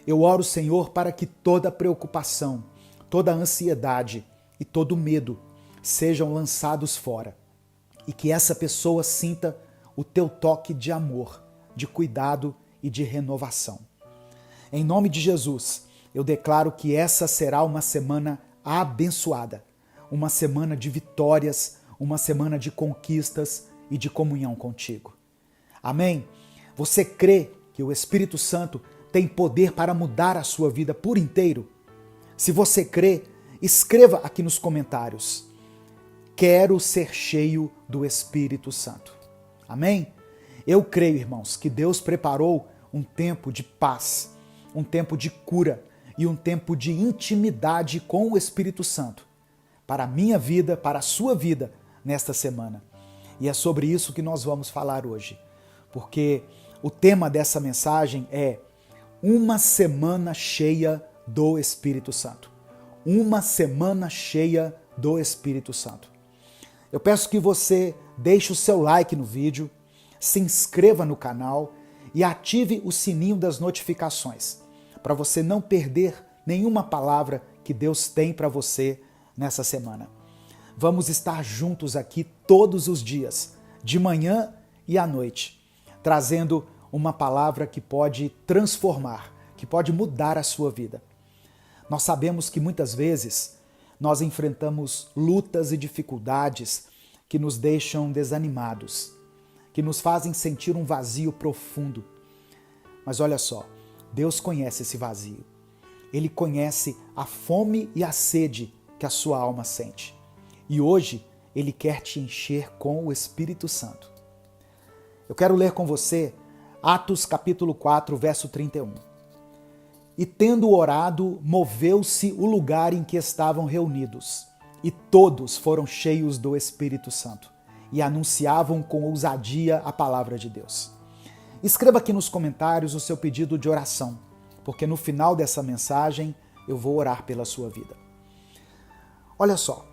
Eu oro, Senhor, para que toda preocupação, toda ansiedade e todo medo sejam lançados fora e que essa pessoa sinta o Teu toque de amor, de cuidado e de renovação. Em nome de Jesus, eu declaro que essa será uma semana abençoada, uma semana de vitórias, uma semana de conquistas e de comunhão contigo. Amém? Você crê que o Espírito Santo tem poder para mudar a sua vida por inteiro? Se você crê, escreva aqui nos comentários: quero ser cheio do Espírito Santo. Amém? Eu creio, irmãos, que Deus preparou um tempo de paz, um tempo de cura e um tempo de intimidade com o Espírito Santo para a minha vida, para a sua vida nesta semana. E é sobre isso que nós vamos falar hoje, porque o tema dessa mensagem é uma semana cheia do Espírito Santo. Uma semana cheia do Espírito Santo. Eu peço que você deixe o seu like no vídeo, se inscreva no canal e ative o sininho das notificações, para você não perder nenhuma palavra que Deus tem para você nessa semana. Vamos estar juntos aqui todos os dias, de manhã e à noite, trazendo uma palavra que pode transformar, que pode mudar a sua vida. Nós sabemos que muitas vezes nós enfrentamos lutas e dificuldades que nos deixam desanimados, que nos fazem sentir um vazio profundo. Mas olha só, Deus conhece esse vazio. Ele conhece a fome e a sede que a sua alma sente. E hoje Ele quer te encher com o Espírito Santo. Eu quero ler com você Atos capítulo 4, verso 31. E tendo orado, moveu-se o lugar em que estavam reunidos, e todos foram cheios do Espírito Santo, e anunciavam com ousadia a palavra de Deus. Escreva aqui nos comentários o seu pedido de oração, porque no final dessa mensagem eu vou orar pela sua vida. Olha só,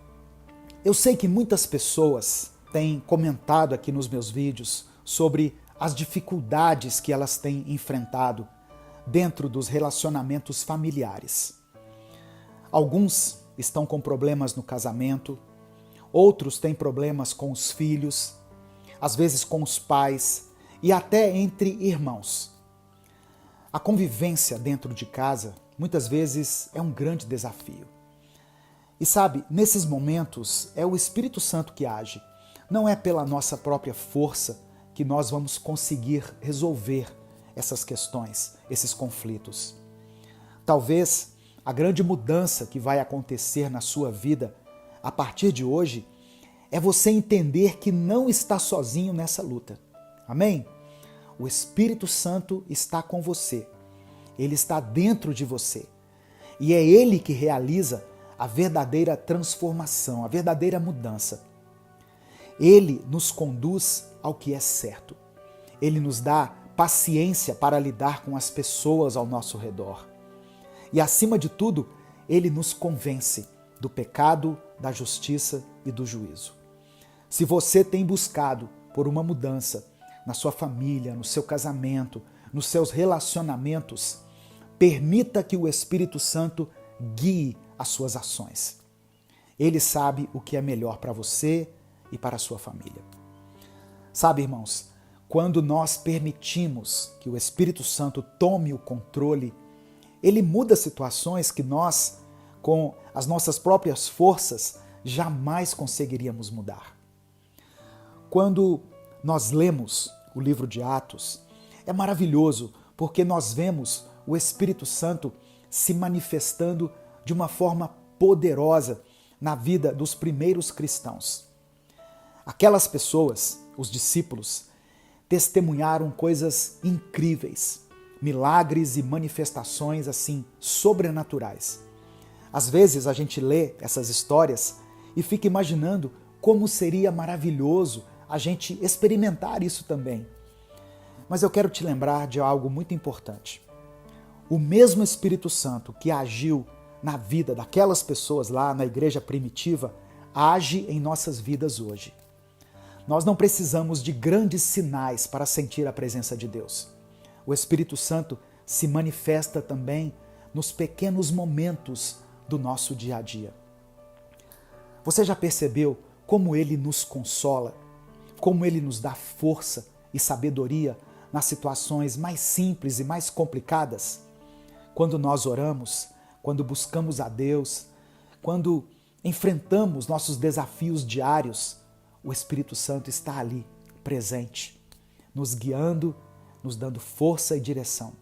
eu sei que muitas pessoas têm comentado aqui nos meus vídeos sobre as dificuldades que elas têm enfrentado dentro dos relacionamentos familiares. Alguns estão com problemas no casamento, outros têm problemas com os filhos, às vezes com os pais e até entre irmãos. A convivência dentro de casa muitas vezes é um grande desafio. E sabe, nesses momentos é o Espírito Santo que age. Não é pela nossa própria força que nós vamos conseguir resolver essas questões, esses conflitos. Talvez a grande mudança que vai acontecer na sua vida a partir de hoje é você entender que não está sozinho nessa luta. Amém? O Espírito Santo está com você. Ele está dentro de você. E é Ele que realiza a verdadeira transformação, a verdadeira mudança. Ele nos conduz ao que é certo. Ele nos dá paciência para lidar com as pessoas ao nosso redor. E, acima de tudo, Ele nos convence do pecado, da justiça e do juízo. Se você tem buscado por uma mudança na sua família, no seu casamento, nos seus relacionamentos, permita que o Espírito Santo guie as suas ações. Ele sabe o que é melhor para você e para a sua família. Sabe, irmãos, quando nós permitimos que o Espírito Santo tome o controle, ele muda situações que nós, com as nossas próprias forças, jamais conseguiríamos mudar. Quando nós lemos o livro de Atos, é maravilhoso porque nós vemos o Espírito Santo se manifestando de uma forma poderosa na vida dos primeiros cristãos. Aquelas pessoas, os discípulos, testemunharam coisas incríveis, milagres e manifestações assim sobrenaturais. Às vezes a gente lê essas histórias e fica imaginando como seria maravilhoso a gente experimentar isso também. Mas eu quero te lembrar de algo muito importante. O mesmo Espírito Santo que agiu na vida daquelas pessoas lá na igreja primitiva, age em nossas vidas hoje. Nós não precisamos de grandes sinais para sentir a presença de Deus. O Espírito Santo se manifesta também nos pequenos momentos do nosso dia a dia. Você já percebeu como Ele nos consola, como Ele nos dá força e sabedoria nas situações mais simples e mais complicadas? Quando nós oramos, quando buscamos a Deus, quando enfrentamos nossos desafios diários, o Espírito Santo está ali, presente, nos guiando, nos dando força e direção.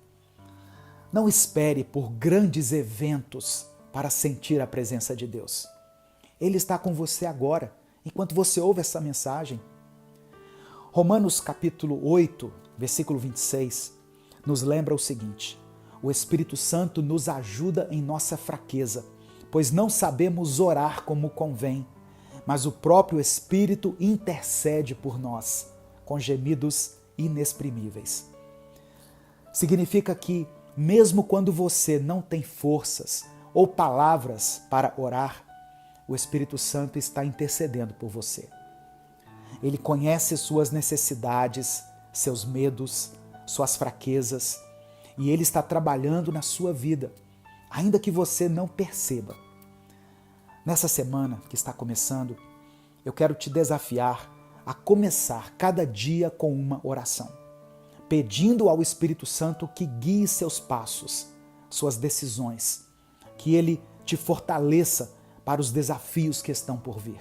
Não espere por grandes eventos para sentir a presença de Deus. Ele está com você agora, enquanto você ouve essa mensagem. Romanos capítulo 8, versículo 26, nos lembra o seguinte: o Espírito Santo nos ajuda em nossa fraqueza, pois não sabemos orar como convém, mas o próprio Espírito intercede por nós, com gemidos inexprimíveis. Significa que, mesmo quando você não tem forças ou palavras para orar, o Espírito Santo está intercedendo por você. Ele conhece suas necessidades, seus medos, suas fraquezas, e Ele está trabalhando na sua vida, ainda que você não perceba. Nessa semana que está começando, eu quero te desafiar a começar cada dia com uma oração, pedindo ao Espírito Santo que guie seus passos, suas decisões, que Ele te fortaleça para os desafios que estão por vir.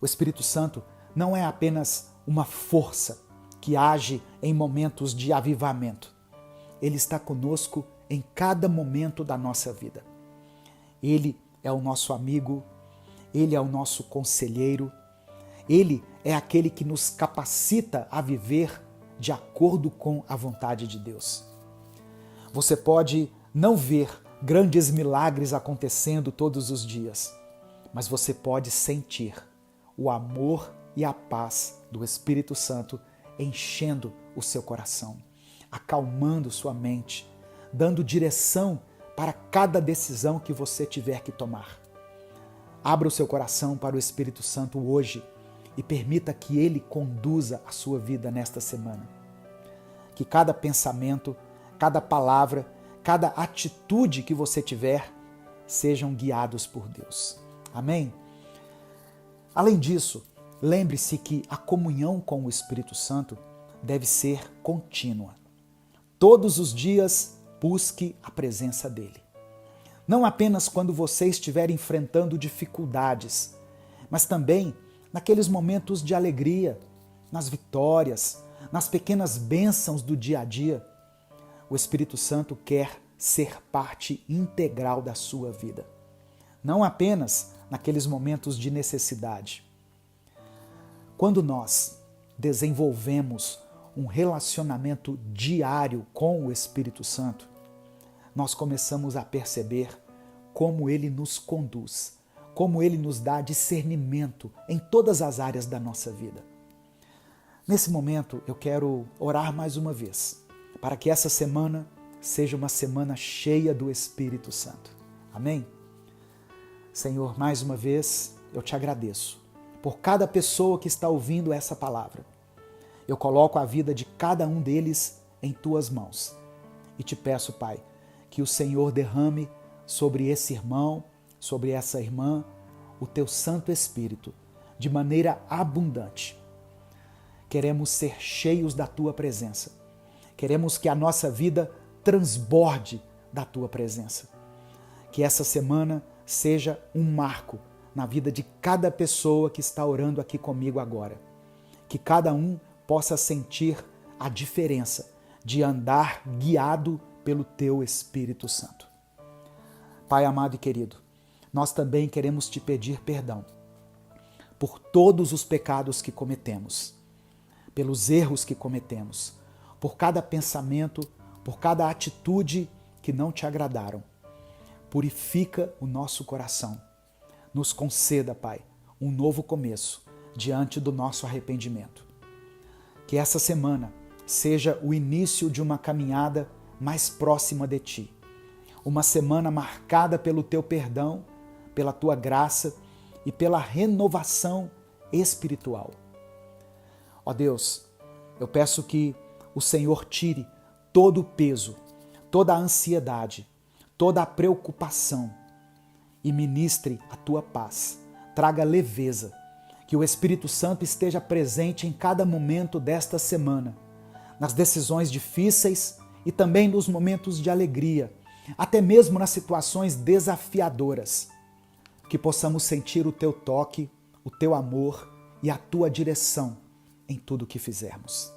O Espírito Santo não é apenas uma força que age em momentos de avivamento. Ele está conosco em cada momento da nossa vida. Ele é o nosso amigo, Ele é o nosso conselheiro, Ele é aquele que nos capacita a viver de acordo com a vontade de Deus. Você pode não ver grandes milagres acontecendo todos os dias, mas você pode sentir o amor e a paz do Espírito Santo enchendo o seu coração, acalmando sua mente, dando direção para cada decisão que você tiver que tomar. Abra o seu coração para o Espírito Santo hoje e permita que Ele conduza a sua vida nesta semana. Que cada pensamento, cada palavra, cada atitude que você tiver sejam guiados por Deus. Amém? Além disso, lembre-se que a comunhão com o Espírito Santo deve ser contínua. Todos os dias, busque a presença dele. Não apenas quando você estiver enfrentando dificuldades, mas também naqueles momentos de alegria, nas vitórias, nas pequenas bênçãos do dia a dia. O Espírito Santo quer ser parte integral da sua vida. Não apenas naqueles momentos de necessidade. Quando nós desenvolvemos um relacionamento diário com o Espírito Santo, nós começamos a perceber como Ele nos conduz, como Ele nos dá discernimento em todas as áreas da nossa vida. Nesse momento, eu quero orar mais uma vez, para que essa semana seja uma semana cheia do Espírito Santo. Amém? Senhor, mais uma vez, eu te agradeço por cada pessoa que está ouvindo essa palavra. Eu coloco a vida de cada um deles em tuas mãos. E te peço, Pai, que o Senhor derrame sobre esse irmão, sobre essa irmã, o teu Santo Espírito, de maneira abundante. Queremos ser cheios da tua presença. Queremos que a nossa vida transborde da tua presença. Que essa semana seja um marco na vida de cada pessoa que está orando aqui comigo agora. Que cada um possa sentir a diferença de andar guiado pelo teu Espírito Santo. Pai amado e querido, nós também queremos te pedir perdão por todos os pecados que cometemos, pelos erros que cometemos, por cada pensamento, por cada atitude que não te agradaram. Purifica o nosso coração. Nos conceda, Pai, um novo começo diante do nosso arrependimento. Que essa semana seja o início de uma caminhada mais próxima de Ti. Uma semana marcada pelo Teu perdão, pela Tua graça e pela renovação espiritual. Ó Deus, eu peço que o Senhor tire todo o peso, toda a ansiedade, toda a preocupação e ministre a Tua paz. Traga leveza, que o Espírito Santo esteja presente em cada momento desta semana, nas decisões difíceis e também nos momentos de alegria, até mesmo nas situações desafiadoras. Que possamos sentir o Teu toque, o Teu amor e a Tua direção em tudo o que fizermos.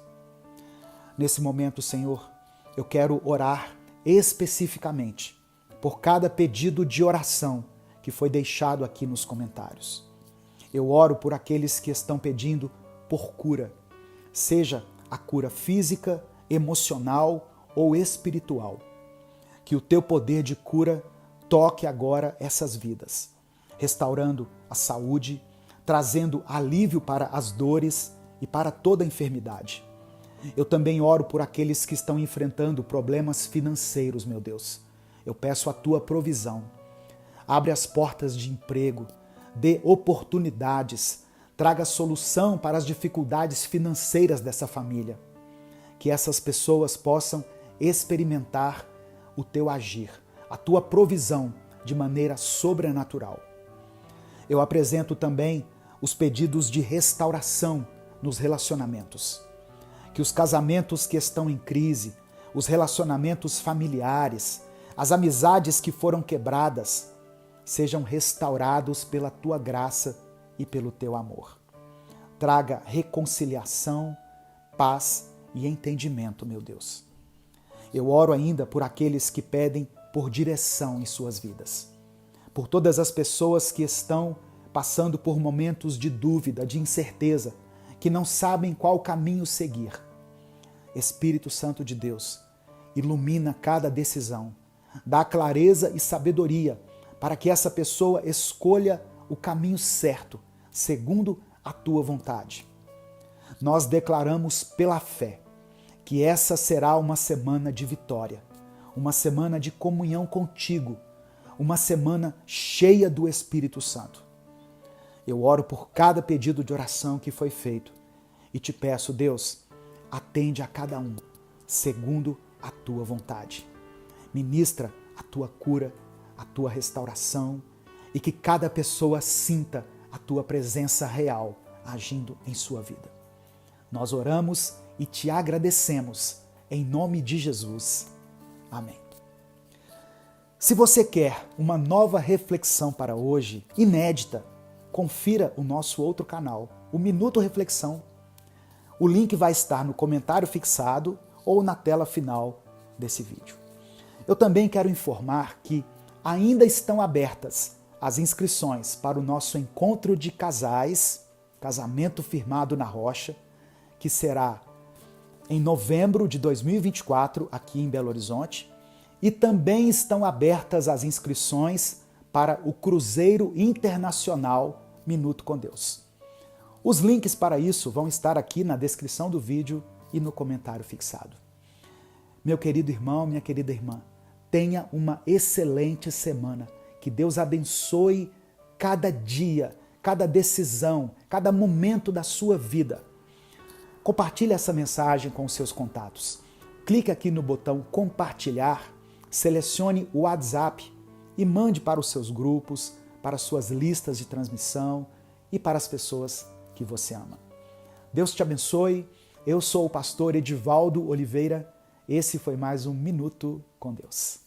Nesse momento, Senhor, eu quero orar especificamente por cada pedido de oração que foi deixado aqui nos comentários. Eu oro por aqueles que estão pedindo por cura, seja a cura física, emocional ou espiritual. Que o Teu poder de cura toque agora essas vidas, restaurando a saúde, trazendo alívio para as dores e para toda a enfermidade. Eu também oro por aqueles que estão enfrentando problemas financeiros, meu Deus. Eu peço a Tua provisão. Abre as portas de emprego, dê oportunidades, traga solução para as dificuldades financeiras dessa família. Que essas pessoas possam experimentar o Teu agir, a Tua provisão de maneira sobrenatural. Eu apresento também os pedidos de restauração nos relacionamentos. Que os casamentos que estão em crise, os relacionamentos familiares, as amizades que foram quebradas, sejam restaurados pela Tua graça e pelo Teu amor. Traga reconciliação, paz e entendimento, meu Deus. Eu oro ainda por aqueles que pedem por direção em suas vidas, por todas as pessoas que estão passando por momentos de dúvida, de incerteza, que não sabem qual caminho seguir. Espírito Santo de Deus, ilumina cada decisão, dá clareza e sabedoria para que essa pessoa escolha o caminho certo, segundo a Tua vontade. Nós declaramos pela fé que essa será uma semana de vitória, uma semana de comunhão contigo, uma semana cheia do Espírito Santo. Eu oro por cada pedido de oração que foi feito e te peço, Deus, atende a cada um, segundo a Tua vontade. Ministra a Tua cura, a Tua restauração e que cada pessoa sinta a Tua presença real agindo em sua vida. Nós oramos e te agradecemos em nome de Jesus. Amém. Se você quer uma nova reflexão para hoje, inédita, confira o nosso outro canal, o Minuto Reflexão. O link vai estar no comentário fixado ou na tela final desse vídeo. Eu também quero informar que ainda estão abertas as inscrições para o nosso encontro de casais, Casamento Firmado na Rocha, que será em novembro de 2024, aqui em Belo Horizonte, e também estão abertas as inscrições para o Cruzeiro Internacional Minuto com Deus. Os links para isso vão estar aqui na descrição do vídeo e no comentário fixado. Meu querido irmão, minha querida irmã, tenha uma excelente semana. Que Deus abençoe cada dia, cada decisão, cada momento da sua vida. Compartilhe essa mensagem com os seus contatos. Clique aqui no botão compartilhar, selecione o WhatsApp e mande para os seus grupos, para as suas listas de transmissão e para as pessoas que você ama. Deus te abençoe. Eu sou o pastor Edivaldo Oliveira. Esse foi mais um Minuto com Deus.